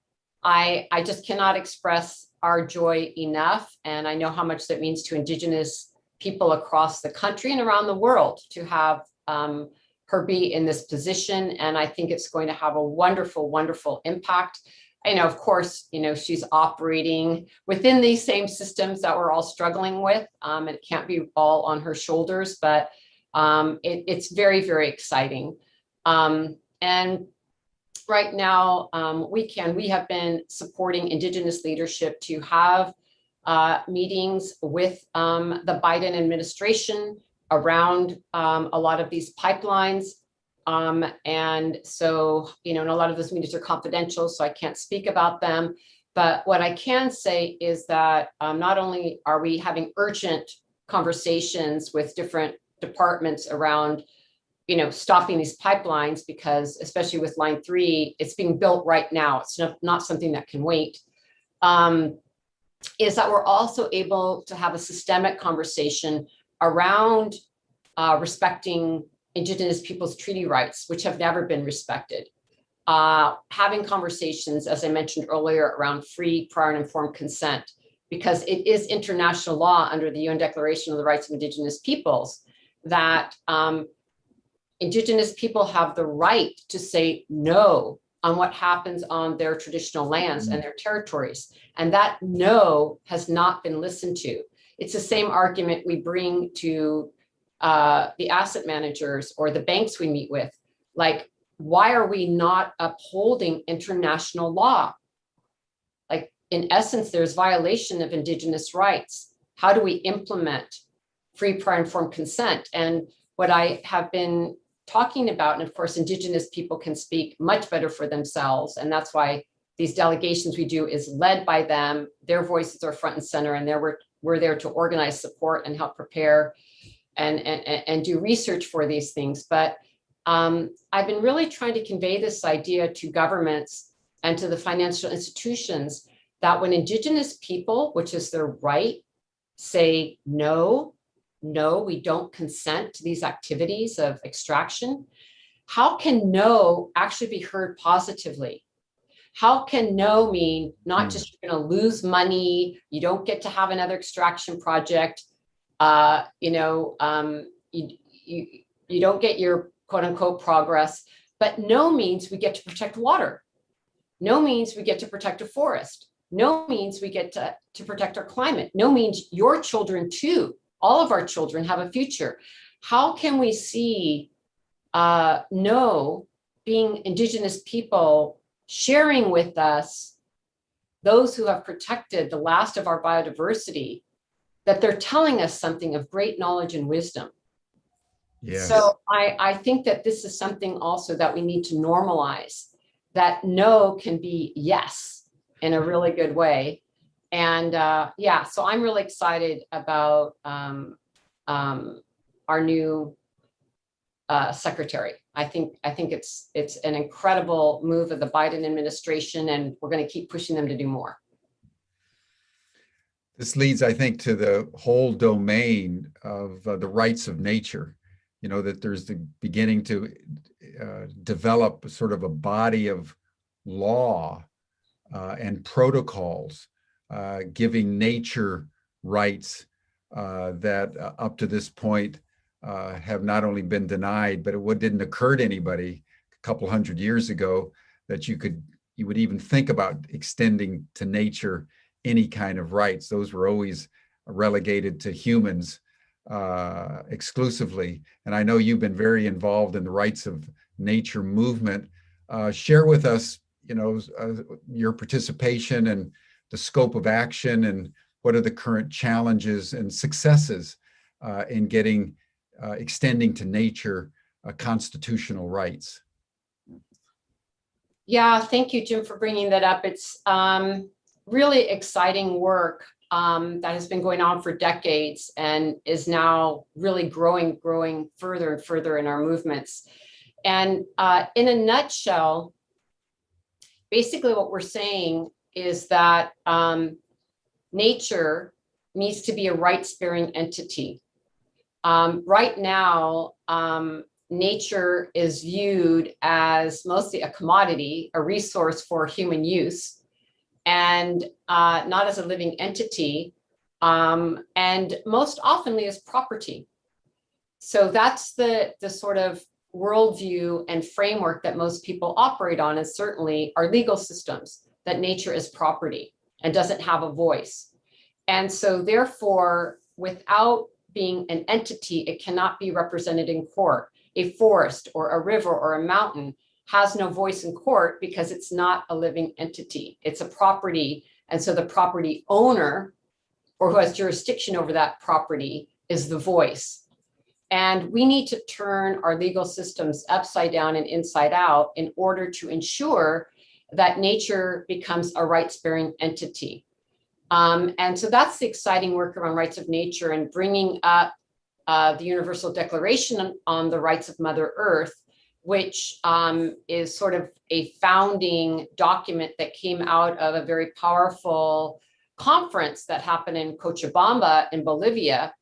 just cannot express our joy enough. And I know how much that means to Indigenous people across the country and around the world to have her be in this position. And I think it's going to have a wonderful, wonderful impact. I know, of course, she's operating within these same systems that we're all struggling with. And it can't be all on her shoulders, but it's very, very exciting. And right now, we have been supporting Indigenous leadership to have meetings with the Biden administration around a lot of these pipelines. And so, and a lot of those meetings are confidential, so I can't speak about them. But what I can say is that not only are we having urgent conversations with different departments around, stopping these pipelines, because especially with Line 3, it's being built right now. It's not something that can wait. Is that we're also able to have a systemic conversation around respecting Indigenous people's treaty rights, which have never been respected. Having conversations, as I mentioned earlier, around free, prior, and informed consent, because it is international law under the UN Declaration of the Rights of Indigenous Peoples that Indigenous people have the right to say no on what happens on their traditional lands and their territories. And that no has not been listened to. It's the same argument we bring to the asset managers or the banks we meet with. Like, why are we not upholding international law? Like, in essence, there's violation of Indigenous rights. How do we implement free, prior, informed consent? And what I have been talking about, and of course, Indigenous people can speak much better for themselves. And that's why these delegations we do is led by them. Their voices are front and center, and we're there to organize support and help prepare and do research for these things. But I've been really trying to convey this idea to governments and to the financial institutions that when Indigenous people, which is their right, say no, we don't consent to these activities of extraction, how can no actually be heard positively? How can no mean not just you're going to lose money, you don't get to have another extraction project, you don't get your quote unquote progress, but no means we get to protect water. No means we get to protect a forest. No means we get to protect our climate. No means your children too. All of our children have a future. How can we see no being Indigenous people sharing with us, those who have protected the last of our biodiversity, that they're telling us something of great knowledge and wisdom? Yes. So I think that this is something also that we need to normalize, that no can be yes in a really good way. And so I'm really excited about our new secretary. I think it's an incredible move of the Biden administration, and we're going to keep pushing them to do more. This leads, I think, to the whole domain of the rights of nature. That there's the beginning to develop sort of a body of law and protocols giving nature rights that up to this point have not only been denied, but it didn't occur to anybody a couple hundred years ago that you would even think about extending to nature any kind of rights. Those were always relegated to humans exclusively. And I know you've been very involved in the rights of nature movement. Share with us, your participation and the scope of action, and what are the current challenges and successes in getting extending to nature constitutional rights. Yeah, thank you, Jim, for bringing that up. It's really exciting work that has been going on for decades and is now really growing further and further in our movements. And in a nutshell, basically what we're saying is that nature needs to be a rights-bearing entity. Right now, nature is viewed as mostly a commodity, a resource for human use, and not as a living entity, and most oftenly as property. So that's the sort of worldview and framework that most people operate on, and certainly our legal systems, that nature is property and doesn't have a voice. And so therefore, without being an entity, it cannot be represented in court. A forest or a river or a mountain has no voice in court because it's not a living entity. It's a property. And so the property owner, or who has jurisdiction over that property, is the voice. And we need to turn our legal systems upside down and inside out in order to ensure that nature becomes a rights-bearing entity. And so that's the exciting work around rights of nature and bringing up the Universal Declaration on the Rights of Mother Earth, which is sort of a founding document that came out of a very powerful conference that happened in Cochabamba in Bolivia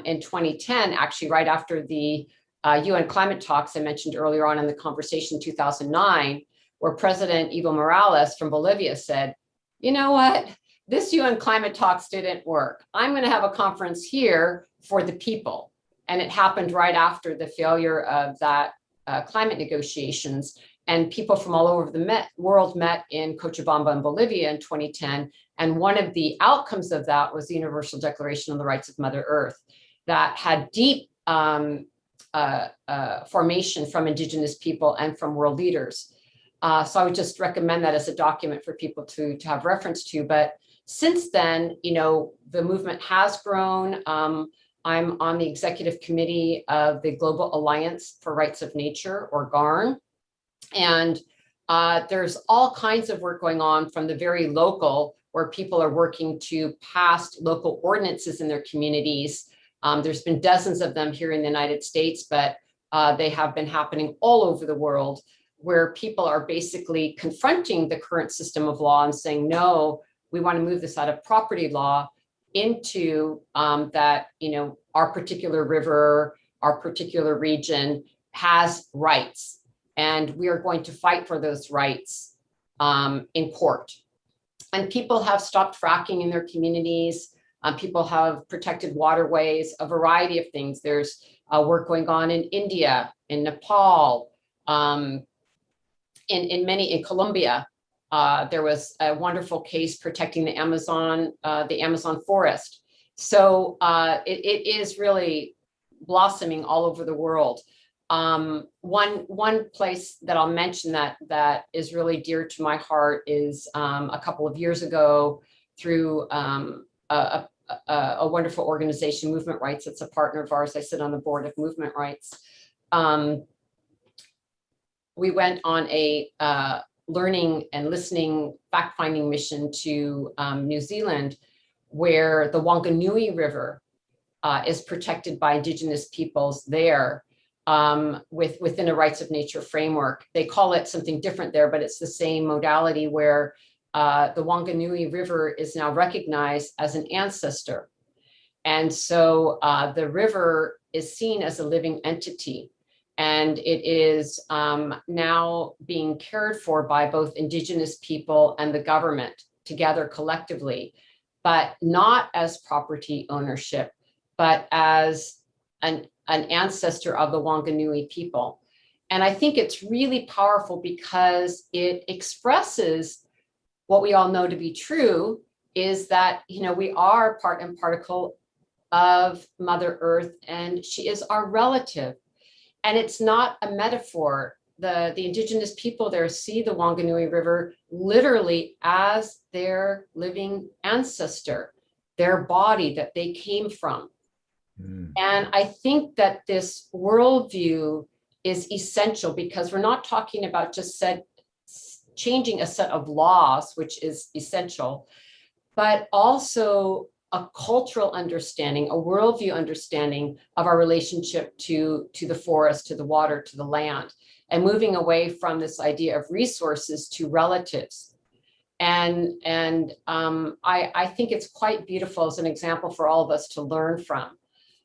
in 2010, actually right after the UN climate talks I mentioned earlier on in the conversation, 2009, where President Evo Morales from Bolivia said, you know what, this UN climate talks didn't work. I'm going to have a conference here for the people. And it happened right after the failure of that climate negotiations. And people from all over the world met in Cochabamba in Bolivia in 2010. And one of the outcomes of that was the Universal Declaration on the Rights of Mother Earth that had deep formation from Indigenous people and from world leaders. So I would just recommend that as a document for people to have reference to. But since then, you know, the movement has grown. I'm on the executive committee of the Global Alliance for Rights of Nature, or GARN. And there's all kinds of work going on from the very local, where people are working to pass local ordinances in their communities. There's been dozens of them here in the United States, but they have been happening all over the world, where people are basically confronting the current system of law and saying, no, we want to move this out of property law into that, you know, our particular river, our particular region has rights, and we are going to fight for those rights in court. And people have stopped fracking in their communities. People have protected waterways, a variety of things. There's work going on in India, in Nepal, in Colombia. There was a wonderful case protecting the Amazon forest. So it is really blossoming all over the world. One place that I'll mention that is really dear to my heart is a couple of years ago through a wonderful organization, Movement Rights. It's a partner of ours. I sit on the board of Movement Rights. We went on a learning and listening fact-finding mission to New Zealand, where the Wanganui River is protected by Indigenous peoples there within a rights of nature framework. They call it something different there, but it's the same modality where the Wanganui River is now recognized as an ancestor. And so the river is seen as a living entity. And it is now being cared for by both Indigenous people and the government together collectively, but not as property ownership, but as an ancestor of the Wanganui people. And I think it's really powerful because it expresses what we all know to be true, is that, you know, we are part and particle of Mother Earth, and she is our relative. And it's not a metaphor. The Indigenous people there see the Wanganui River literally as their living ancestor, their body that they came from. And I think that this worldview is essential, because we're not talking about just changing a set of laws, which is essential, but also a cultural understanding, a worldview understanding of our relationship to the forest, to the water, to the land. and moving away from this idea of resources to relatives. And I think it's quite beautiful as an example for all of us to learn from.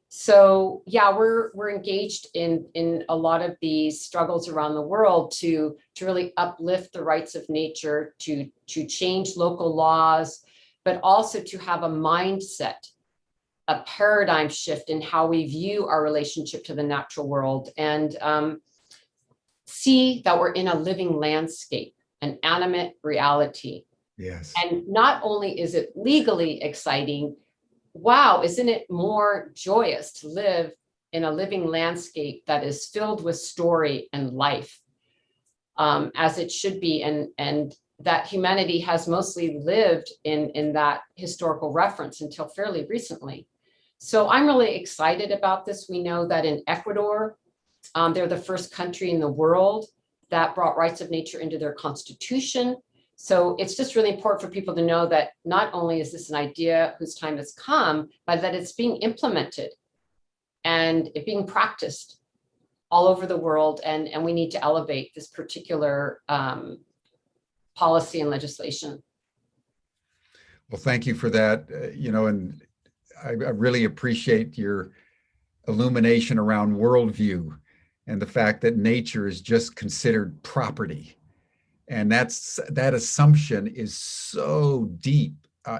So yeah, we're engaged in a lot of these struggles around the world to really uplift the rights of nature, to change local laws, but also to have a mindset, a paradigm shift in how we view our relationship to the natural world, and see that we're in a living landscape, an animate reality. Yes. And not only is it legally exciting, wow, isn't it more joyous to live in a living landscape that is filled with story and life, as it should be, and that humanity has mostly lived in that historical reference until fairly recently. So I'm really excited about this. We know that in Ecuador, they're the first country in the world that brought rights of nature into their constitution. So it's just really important for people to know that not only is this an idea whose time has come, but that it's being implemented and it being practiced all over the world. And we need to elevate this particular policy and legislation. Well, thank you for that. And I really appreciate your illumination around worldview and the fact that nature is just considered property. And that assumption is so deep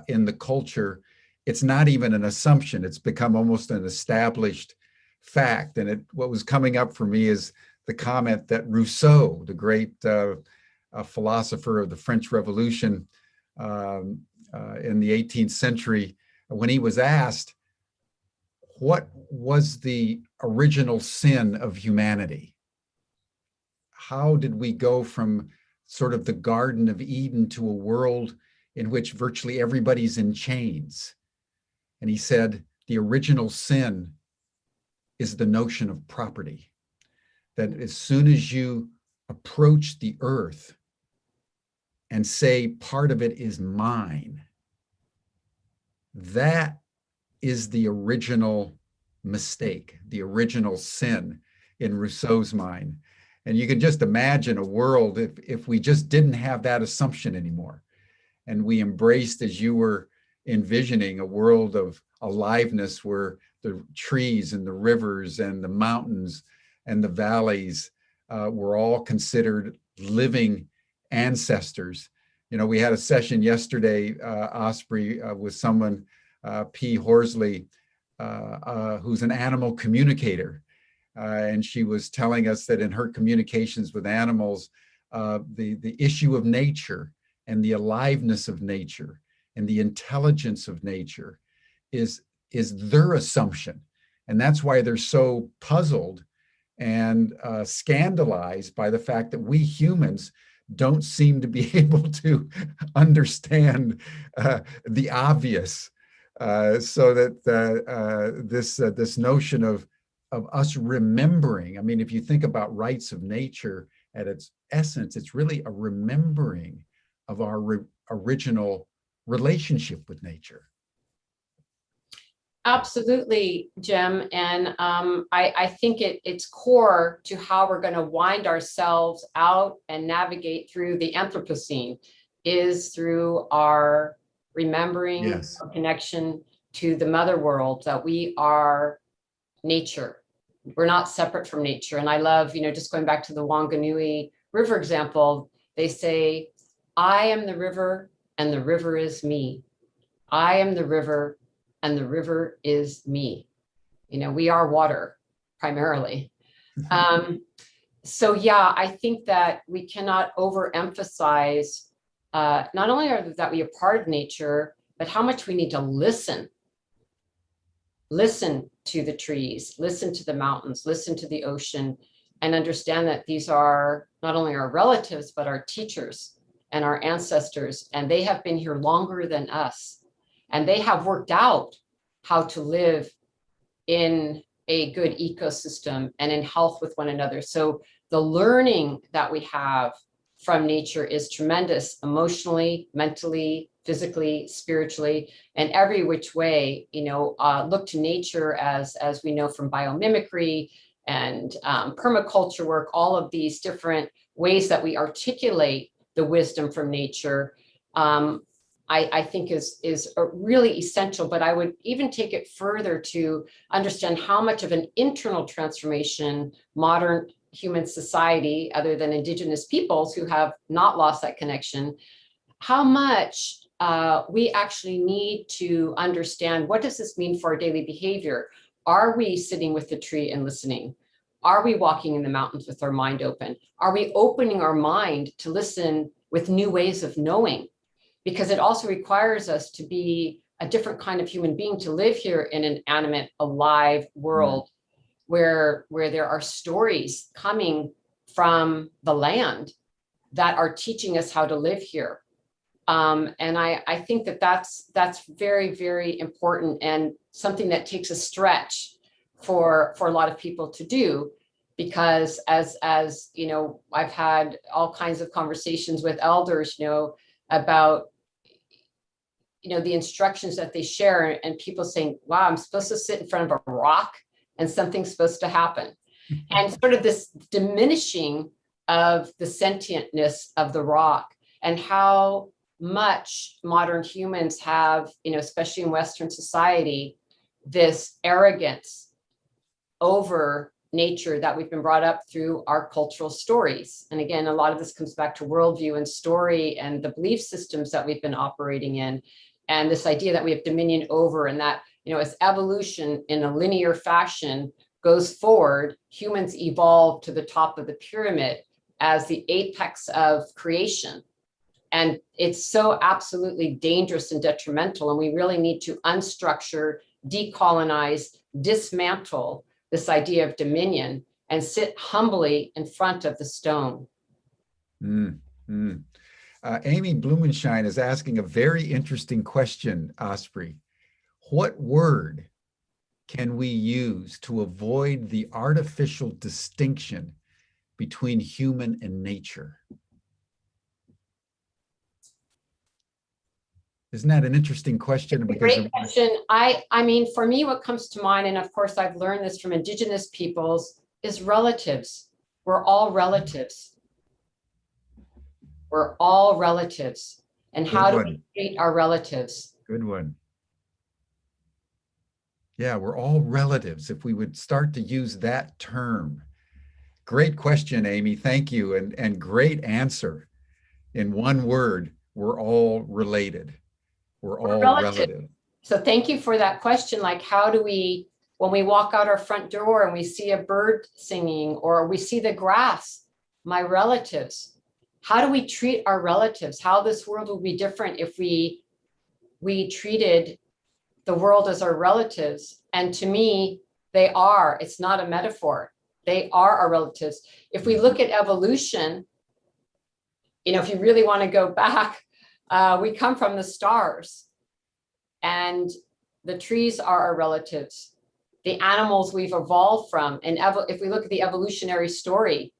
in the culture. It's not even an assumption. It's become almost an established fact. And what was coming up for me is the comment that Rousseau, the great philosopher of the French Revolution in the 18th century, when he was asked, what was the original sin of humanity? How did we go from sort of the Garden of Eden to a world in which virtually everybody's in chains? And he said, the original sin is the notion of property. That as soon as you approach the earth and say part of it is mine, that is the original mistake, the original sin in Rousseau's mind. And you can just imagine a world if we just didn't have that assumption anymore, and we embraced, as you were envisioning, a world of aliveness where the trees and the rivers and the mountains and the valleys were all considered living ancestors. We had a session yesterday, Osprey, with someone, P. Horsley, who's an animal communicator. And she was telling us that in her communications with animals, the issue of nature and the aliveness of nature and the intelligence of nature is their assumption. And that's why they're so puzzled and scandalized by the fact that we humans don't seem to be able to understand the obvious. So that this notion of us remembering, I mean, if you think about rights of nature at its essence, it's really a remembering of our original relationship with nature. Absolutely, Jim. And I think it's core to how we're going to wind ourselves out and navigate through the Anthropocene is through our remembering, Yes, our connection to the mother world, that we are nature. We're not separate from nature. And I love, just going back to the Wanganui River example, they say, I am the river and the river is me. I am the river and the river is me. We are water primarily. So yeah, I think that we cannot overemphasize not only that we are part of nature, but how much we need to listen to the trees, listen to the mountains, listen to the ocean, and understand that these are not only our relatives, but our teachers and our ancestors. And they have been here longer than us. And they have worked out how to live in a good ecosystem and in health with one another. So the learning that we have from nature is tremendous, emotionally, mentally, physically, spiritually, and every which way. Look to nature as we know from biomimicry permaculture work, all of these different ways that we articulate the wisdom from nature, I think is really essential. But I would even take it further to understand how much of an internal transformation modern human society, other than Indigenous peoples who have not lost that connection, how much we actually need to understand, what does this mean for our daily behavior? Are we sitting with the tree and listening? Are we walking in the mountains with our mind open? Are we opening our mind to listen with new ways of knowing? Because it also requires us to be a different kind of human being, to live here in an animate, alive world where there are stories coming from the land that are teaching us how to live here. And I think that's very, very important, and something that takes a stretch for a lot of people to do, because as you know, I've had all kinds of conversations with elders, you know, about, you know, the instructions that they share, and people saying, wow, I'm supposed to sit in front of a rock and something's supposed to happen. And sort of this diminishing of the sentientness of the rock, and how much modern humans have, you know, especially in Western society, this arrogance over nature that we've been brought up through our cultural stories. And again, a lot of this comes back to worldview and story and the belief systems that we've been operating in, and this idea that we have dominion over, and that, you know, as evolution in a linear fashion goes forward, humans evolve to the top of the pyramid as the apex of creation. And it's so absolutely dangerous and detrimental. And we really need to unstructure, decolonize, dismantle this idea of dominion, and sit humbly in front of the stone. Amy Blumenschein is asking a very interesting question, Osprey. What word can we use to avoid the artificial distinction between human and nature? Isn't that an interesting question? Great question. I mean, for me, what comes to mind, and of course I've learned this from Indigenous peoples, is relatives. We're all relatives. We're all relatives. And how do we treat our relatives? Good one. Yeah, we're all relatives, if we would start to use that term. Great question, Amy. Thank you. And great answer. In one word, we're all related. We're all relative. So thank you for that question. Like, how do we, when we walk out our front door and we see a bird singing, or we see the grass, my relatives, how do we treat our relatives? How this world would be different if we treated the world as our relatives. And to me, they are. It's not a metaphor. They are our relatives. If we look at evolution, you know, if you really want to go back, we come from the stars, and the trees are our relatives. The animals we've evolved from, and if we look at the evolutionary story,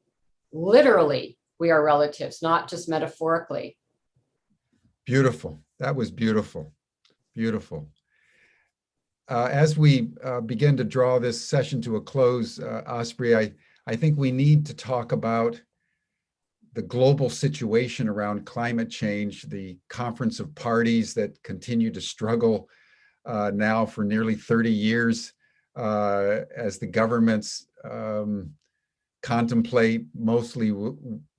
literally we are relatives, not just metaphorically. Beautiful. That was beautiful. Beautiful. As we begin to draw this session to a close, Osprey, I think we need to talk about the global situation around climate change, the conference of parties that continue to struggle now for nearly 30 years as the governments contemplate, mostly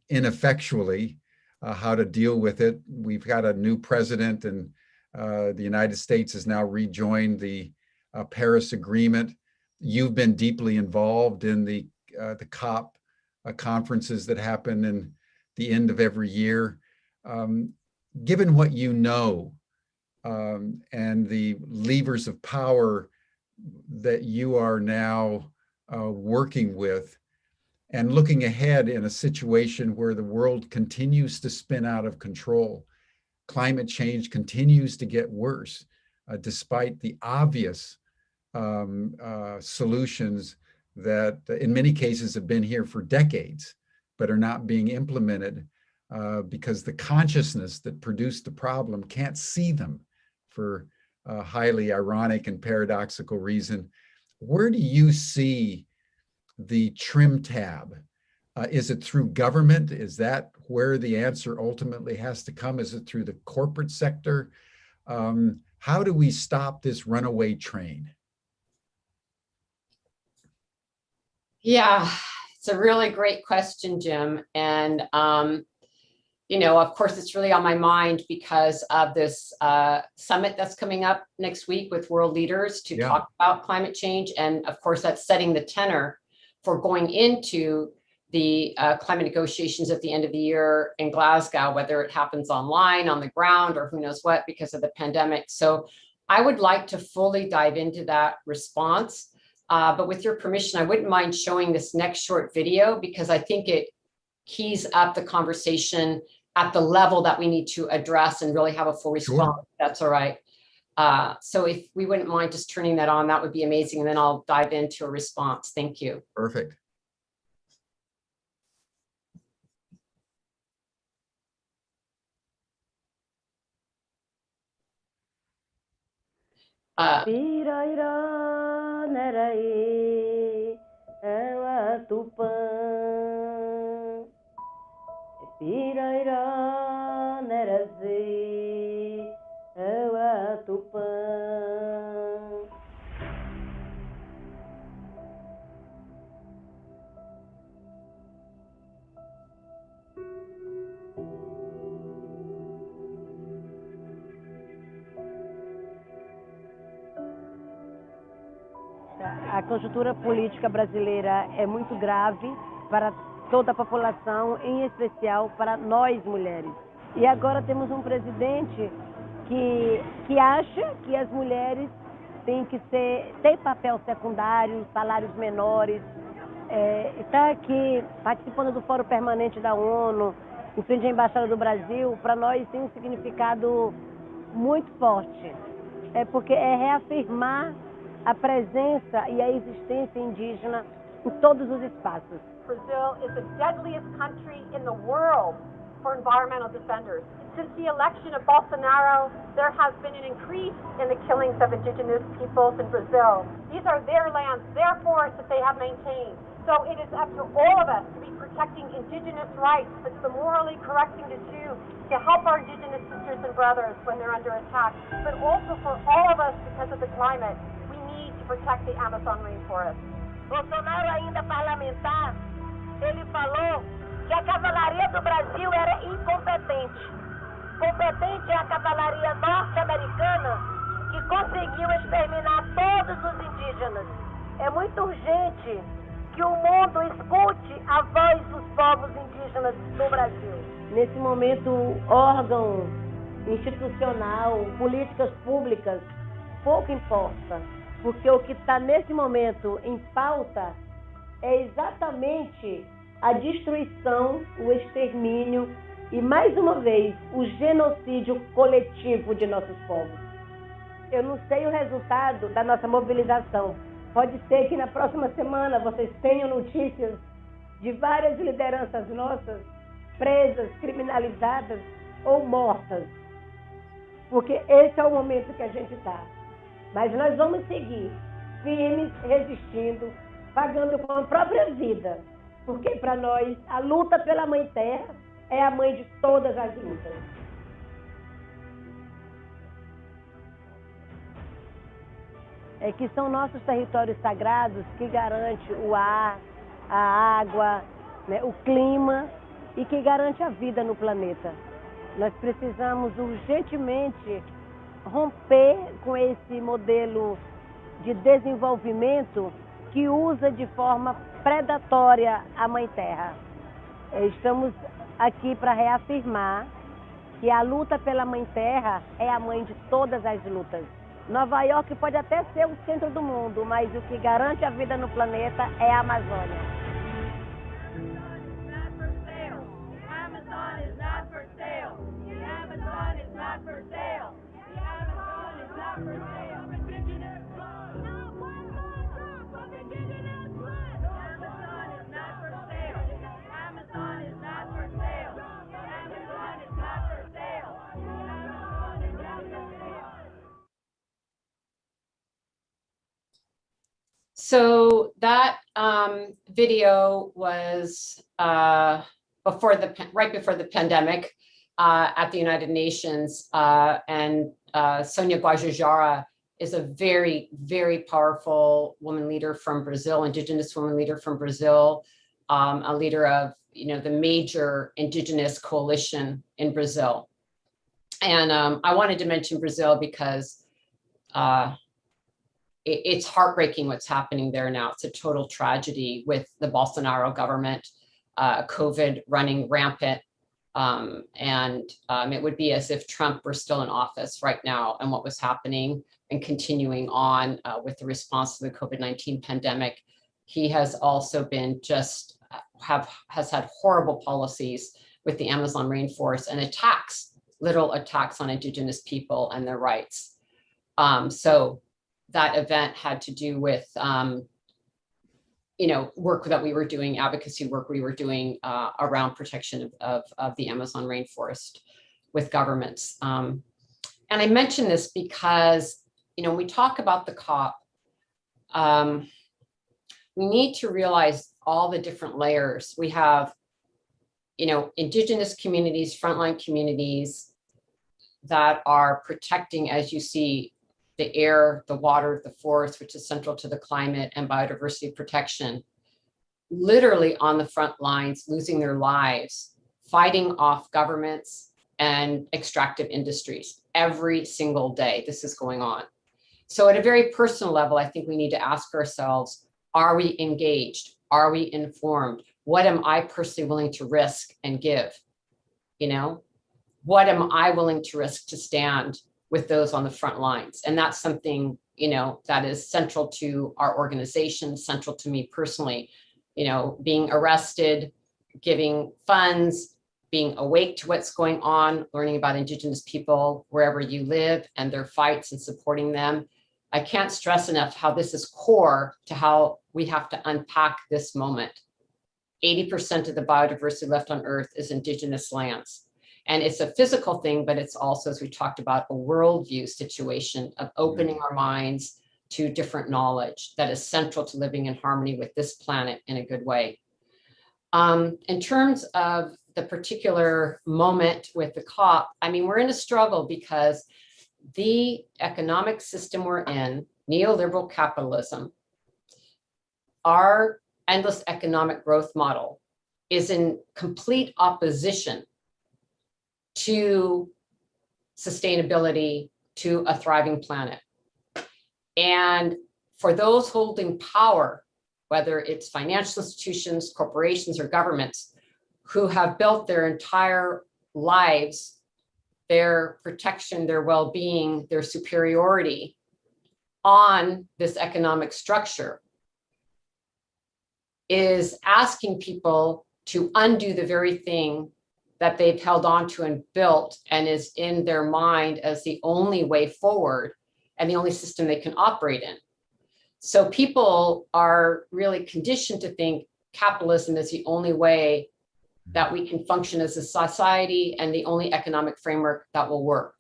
ineffectually, how to deal with it. We've got a new president, and the United States has now rejoined the Paris Agreement. You've been deeply involved in the COP conferences that happen in the end of every year. Given what you know, and the levers of power that you are now working with, and looking ahead in a situation where the world continues to spin out of control, climate change continues to get worse, despite the obvious solutions that in many cases have been here for decades, but are not being implemented because the consciousness that produced the problem can't see them for a highly ironic and paradoxical reason. Where do you see the trim tab? Is it through government? Is that where the answer ultimately has to come? Is it through the corporate sector? How do we stop this runaway train? Yeah, it's a really great question, Jim. And, of course, it's really on my mind because of this summit that's coming up next week with world leaders to talk about climate change. And of course, that's setting the tenor for going into the climate negotiations at the end of the year in Glasgow, whether it happens online, on the ground, or who knows what, because of the pandemic. So I would like to fully dive into that response. But with your permission, I wouldn't mind showing this next short video because I think it keys up the conversation at the level that we need to address and really have a full response. Sure. That's all right. So if we wouldn't mind just turning that on, that would be amazing. And then I'll dive into a response. Thank you. Perfect. A conjuntura política brasileira é muito grave para toda a população, em especial para nós mulheres. E agora temos um presidente que acha que as mulheres têm que ter papel secundário, salários menores. Está aqui participando do Fórum Permanente da ONU, em frente à Embaixada do Brasil, para nós tem um significado muito forte. Porque é reafirmar a presença e a existência indígena em todos os espaços. Brazil is the deadliest country in the world for environmental defenders. Since the election of Bolsonaro, there has been an increase in the killings of indigenous peoples in Brazil. These are their lands, their forests that they have maintained. So it is up to all of us to be protecting indigenous rights. It's the morally correct thing to do to help our indigenous sisters and brothers when they're under attack, but also for all of us because of the climate. Protect the Amazon rainforest. Bolsonaro, ainda parlamentar, ele falou que a cavalaria do Brasil era incompetente. Competente é a cavalaria norte-americana que conseguiu exterminar todos os indígenas. É muito urgente que o mundo escute a voz dos povos indígenas do Brasil. Nesse momento, órgão institucional, políticas públicas, pouco importa. Porque o que está nesse momento em pauta é exatamente a destruição, o extermínio e, mais uma vez, o genocídio coletivo de nossos povos. Eu não sei o resultado da nossa mobilização. Pode ser que na próxima semana vocês tenham notícias de várias lideranças nossas presas, criminalizadas ou mortas. Porque esse é o momento que a gente está. Mas nós vamos seguir firmes, resistindo, pagando com a própria vida. Porque para nós, a luta pela Mãe Terra é a mãe de todas as lutas. É que são nossos territórios sagrados que garante o ar, a água, né, o clima e que garante a vida no planeta. Nós precisamos urgentemente romper com esse modelo de desenvolvimento que usa de forma predatória a Mãe Terra. Estamos aqui para reafirmar que a luta pela Mãe Terra é a mãe de todas as lutas. Nova York pode até ser o centro do mundo, mas o que garante a vida no planeta é a Amazônia. So that video was right before the pandemic at the United Nations, and Sonia Guajajara is a very, very powerful woman leader from Brazil, Indigenous woman leader from Brazil, a leader of the major Indigenous coalition in Brazil. And I wanted to mention Brazil because it's heartbreaking what's happening there now. It's a total tragedy with the Bolsonaro government, COVID running rampant. It would be as if Trump were still in office right now, and what was happening and continuing on with the response to the COVID-19 pandemic. He has also been has had horrible policies with the Amazon rainforest and literal attacks on Indigenous people and their rights. So that event had to do with work that we were doing, advocacy work we were doing around protection of the Amazon rainforest with governments. And I mention this because, when we talk about the COP, we need to realize all the different layers. We have, Indigenous communities, frontline communities that are protecting, as you see, the air, the water, the forest, which is central to the climate and biodiversity protection, literally on the front lines, losing their lives, fighting off governments and extractive industries every single day. This is going on. So at a very personal level, I think we need to ask ourselves, are we engaged? Are we informed? What am I personally willing to risk and give? What am I willing to risk to stand with those on the front lines? And that's something, that is central to our organization, central to me personally, being arrested, giving funds, being awake to what's going on, learning about Indigenous people wherever you live and their fights and supporting them. I can't stress enough how this is core to how we have to unpack this moment. 80% of the biodiversity left on Earth is Indigenous lands. And it's a physical thing, but it's also, as we talked about, a worldview situation of opening our minds to different knowledge that is central to living in harmony with this planet in a good way. In terms of the particular moment with the COP, we're in a struggle because the economic system we're in, neoliberal capitalism, our endless economic growth model is in complete opposition to sustainability, to a thriving planet. And for those holding power, whether it's financial institutions, corporations, or governments, who have built their entire lives, their protection, their well-being, their superiority on this economic structure, is asking people to undo the very thing that they've held on to and built and is in their mind as the only way forward and the only system they can operate in. So people are really conditioned to think capitalism is the only way that we can function as a society and the only economic framework that will work.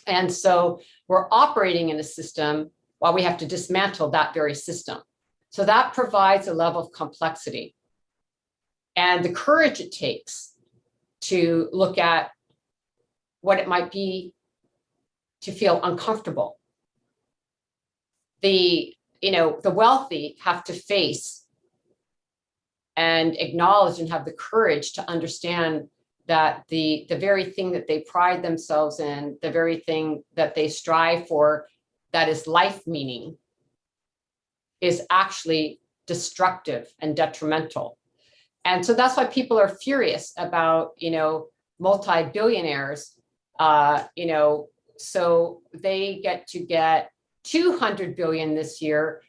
And so we're operating in a system while we have to dismantle that very system. So that provides a level of complexity and the courage it takes to look at what it might be to feel uncomfortable. The wealthy have to face and acknowledge and have the courage to understand that the very thing that they pride themselves in, the very thing that they strive for, that is life meaning, is actually destructive and detrimental. And so that's why people are furious about, multi-billionaires, so they get 200 billion this year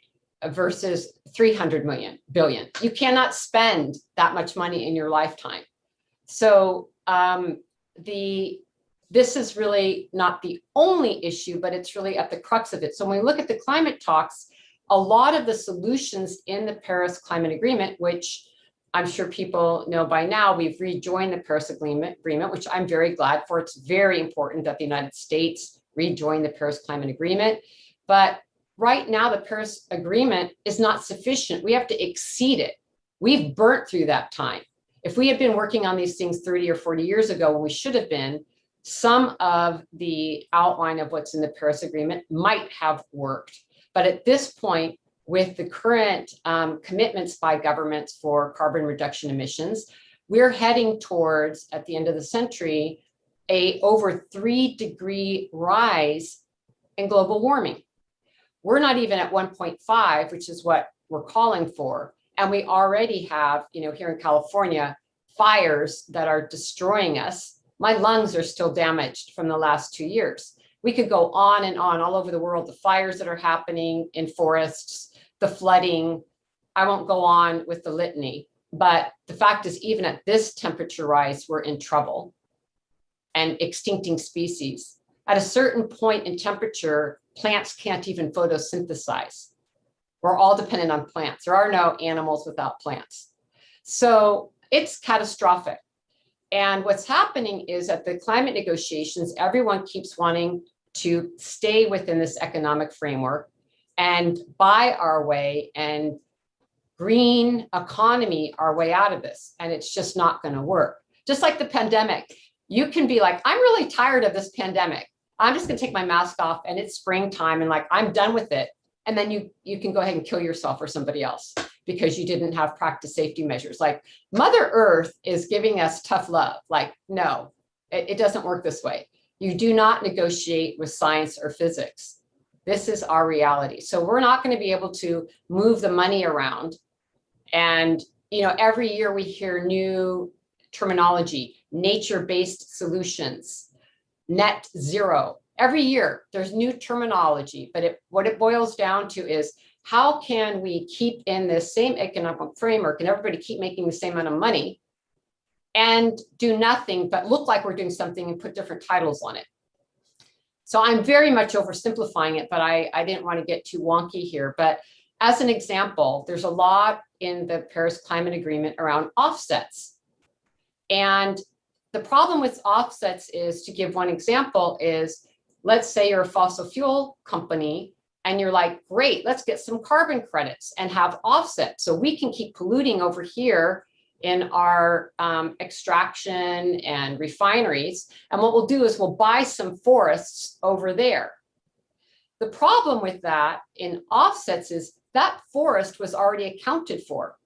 versus 300 billion. You cannot spend that much money in your lifetime. So this is really not the only issue, but it's really at the crux of it. So when we look at the climate talks, a lot of the solutions in the Paris Climate Agreement, which I'm sure people know by now, we've rejoined the Paris Agreement, which I'm very glad for. It's very important that the United States rejoin the Paris Climate Agreement. But right now the Paris Agreement is not sufficient. We have to exceed it. We've burnt through that time. If we had been working on these things 30 or 40 years ago when we should have been, some of the outline of what's in the Paris Agreement might have worked. But at this point, with the current commitments by governments for carbon reduction emissions, we're heading towards, at the end of the century, a over 3-degree rise in global warming. We're not even at 1.5, which is what we're calling for. And we already have, here in California, fires that are destroying us. My lungs are still damaged from the last 2 years. We could go on and on all over the world, the fires that are happening in forests, the flooding. I won't go on with the litany, but the fact is, even at this temperature rise, we're in trouble. And extincting species. At a certain point in temperature, plants can't even photosynthesize. We're all dependent on plants. There are no animals without plants. So it's catastrophic. And what's happening is at the climate negotiations, everyone keeps wanting to stay within this economic framework and buy our way and green economy our way out of this. And it's just not going to work. Just like the pandemic. You can be like, I'm really tired of this pandemic. I'm just going to take my mask off and it's springtime and like, I'm done with it. And then you can go ahead and kill yourself or somebody else because you didn't have practice safety measures. Like Mother Earth is giving us tough love. Like, no, it doesn't work this way. You do not negotiate with science or physics. This is our reality. So we're not going to be able to move the money around. And, every year we hear new terminology, nature-based solutions, net zero. Every year there's new terminology, but what it boils down to is how can we keep in this same economic framework and everybody keep making the same amount of money and do nothing but look like we're doing something and put different titles on it. So I'm very much oversimplifying it, but I didn't want to get too wonky here. But as an example, there's a lot in the Paris Climate Agreement around offsets. And the problem with offsets is, to give one example, is let's say you're a fossil fuel company and you're like, great, let's get some carbon credits and have offsets so we can keep polluting over here in our extraction and refineries. And what we'll do is we'll buy some forests over there. The problem with that in offsets is that forest was already accounted for.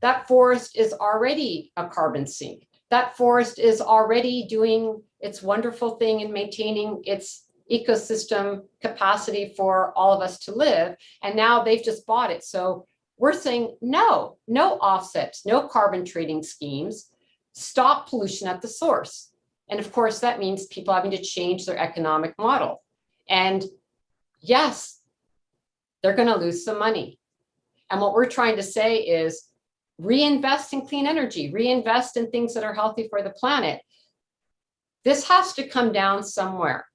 That forest is already a carbon sink. That forest is already doing its wonderful thing in maintaining its ecosystem capacity for all of us to live. And now they've just bought it. So we're saying, no offsets, no carbon trading schemes, stop pollution at the source. And of course, that means people having to change their economic model. And yes, they're going to lose some money. And what we're trying to say is reinvest in clean energy, reinvest in things that are healthy for the planet. This has to come down somewhere.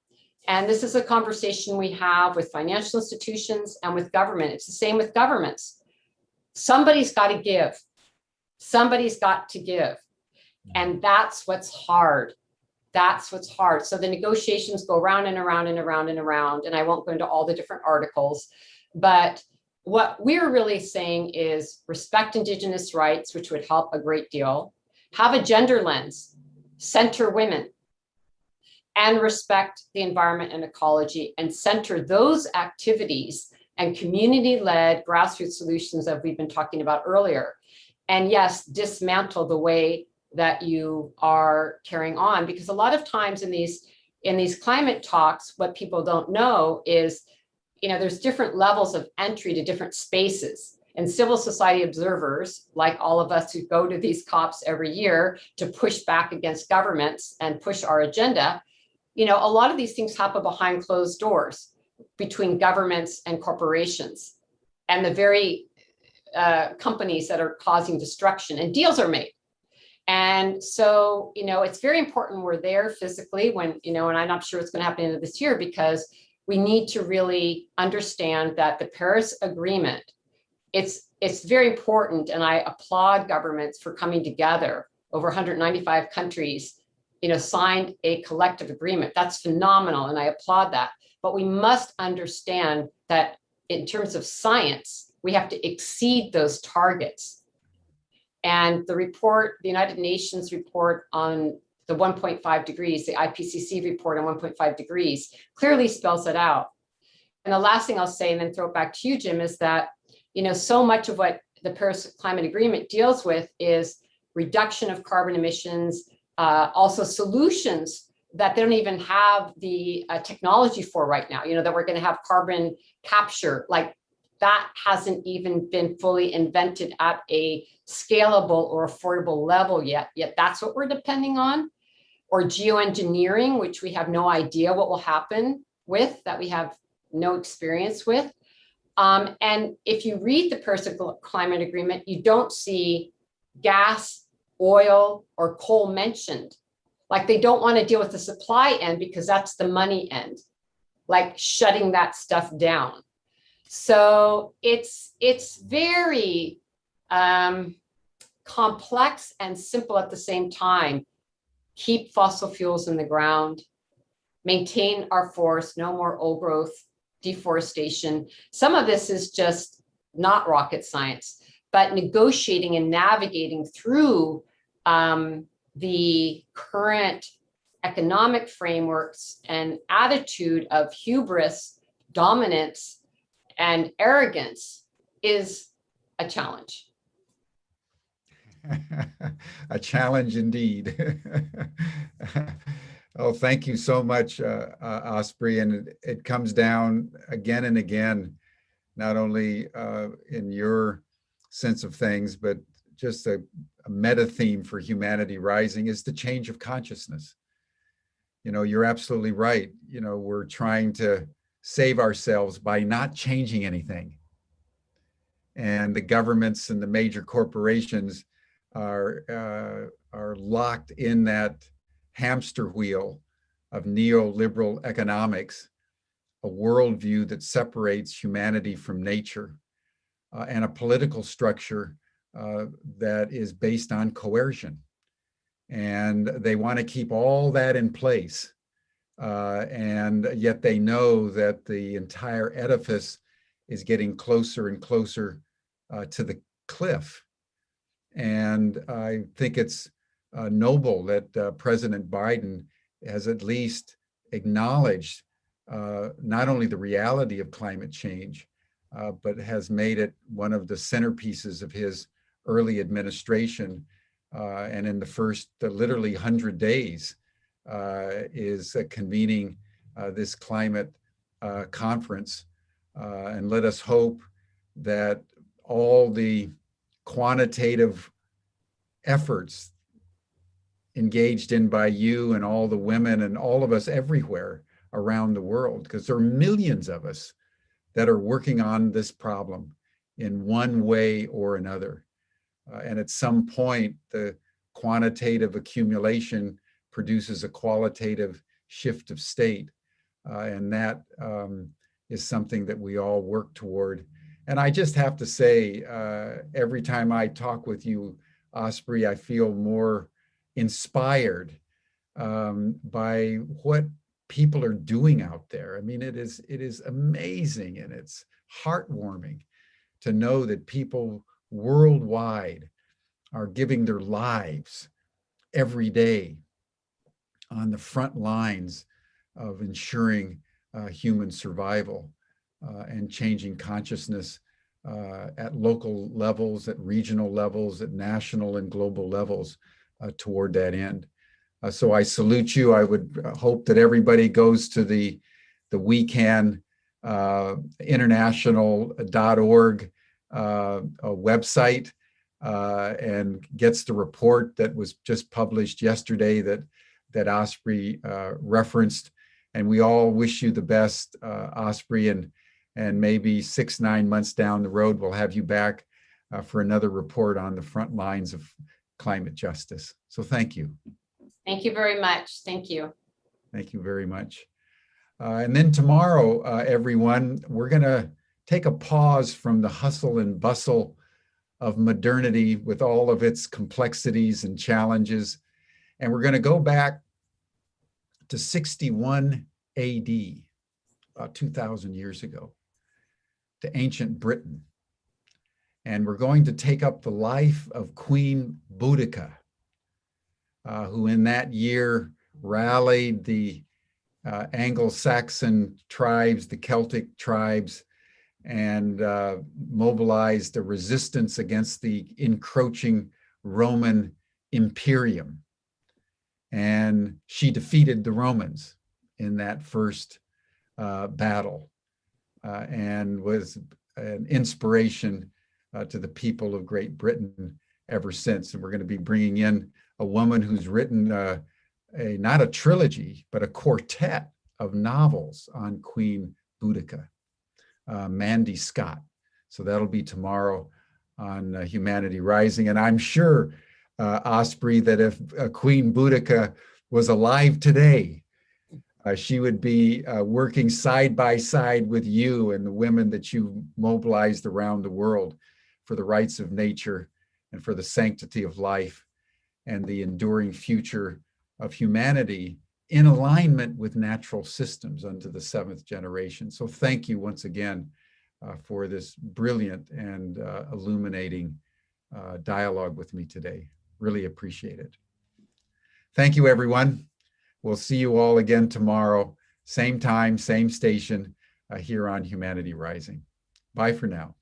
And this is a conversation we have with financial institutions and with government. It's the same with governments. Somebody's got to give. Somebody's got to give. And that's what's hard. That's what's hard. So the negotiations go around and around and around and around. And I won't go into all the different articles, but what we're really saying is respect Indigenous rights, which would help a great deal, have a gender lens, center women, and respect the environment and ecology, and center those activities and community-led grassroots solutions that we've been talking about earlier. And yes, dismantle the way that you are carrying on, because a lot of times in these climate talks, what people don't know is, there's different levels of entry to different spaces. And civil society observers, like all of us who go to these COPs every year to push back against governments and push our agenda, a lot of these things happen behind closed doors between governments and corporations and the very companies that are causing destruction, and deals are made. And so, it's very important we're there physically when, and I'm not sure what's going to happen into this year, because we need to really understand that the Paris Agreement, it's very important. And I applaud governments for coming together. Over 195 countries, signed a collective agreement. That's phenomenal. And I applaud that. But we must understand that in terms of science, we have to exceed those targets. And the report, the United Nations report on the 1.5 degrees, the IPCC report on 1.5 degrees, clearly spells it out. And the last thing I'll say, and then throw it back to you, Jim, is that, so much of what the Paris Climate Agreement deals with is reduction of carbon emissions, also solutions that they don't even have the technology for right now, that we're going to have carbon capture, like that hasn't even been fully invented at a scalable or affordable level yet that's what we're depending on, or geoengineering, which we have no idea what will happen with, that we have no experience with. And if you read the Paris Climate Agreement, you don't see gas, oil, or coal mentioned. Like they don't want to deal with the supply end because that's the money end, like shutting that stuff down. So it's very complex and simple at the same time. Keep fossil fuels in the ground, maintain our forests, no more old growth, deforestation. Some of this is just not rocket science, but negotiating and navigating through the current economic frameworks and attitude of hubris, dominance, and arrogance is a challenge. A challenge indeed. Oh, thank you so much, Osprey. And it comes down again and again, not only in your sense of things, but just a meta theme for Humanity Rising is the change of consciousness. You're absolutely right. We're trying to save ourselves by not changing anything. And the governments and the major corporations are locked in that hamster wheel of neoliberal economics, a worldview that separates humanity from nature, and a political structure that is based on coercion. And they want to keep all that in place. And yet they know that the entire edifice is getting closer and closer to the cliff. And I think it's noble that President Biden has at least acknowledged not only the reality of climate change, but has made it one of the centerpieces of his early administration. And in the first literally 100 days is convening this climate conference. And let us hope that all the quantitative efforts engaged in by you and all the women and all of us everywhere around the world, because there are millions of us that are working on this problem in one way or another. And at some point, the quantitative accumulation produces a qualitative shift of state. And that is something that we all work toward. And I just have to say, every time I talk with you, Osprey, I feel more inspired by what people are doing out there. I mean, it is amazing, and it's heartwarming to know that people worldwide are giving their lives every day on the front lines of ensuring human survival and changing consciousness at local levels, at regional levels, at national and global levels toward that end. So I salute you. I would hope that everybody goes to the WECAN international.org website and gets the report that was just published yesterday that Osprey referenced. And we all wish you the best, Osprey, and maybe 6-9 months down the road, we'll have you back for another report on the front lines of climate justice. So thank you. Thank you very much. Thank you. Thank you very much. And then tomorrow, everyone, we're going to take a pause from the hustle and bustle of modernity with all of its complexities and challenges. And we're going to go back to 61 AD, about 2,000 years ago, to ancient Britain. And we're going to take up the life of Queen Boudica, who in that year rallied the Anglo-Saxon tribes, the Celtic tribes, and mobilized a resistance against the encroaching Roman Imperium. And she defeated the Romans in that first battle and was an inspiration to the people of Great Britain ever since. And we're going to be bringing in a woman who's written not a trilogy, but a quartet of novels on Queen Boudica, Mandy Scott. So that'll be tomorrow on Humanity Rising. And I'm sure, Osprey, that if Queen Boudica was alive today, she would be working side by side with you and the women that you mobilized around the world for the rights of nature and for the sanctity of life and the enduring future of humanity in alignment with natural systems unto the 7th generation. So thank you once again for this brilliant and illuminating dialogue with me today. Really appreciate it. Thank you, everyone. We'll see you all again tomorrow, same time, same station, here on Humanity Rising. Bye for now.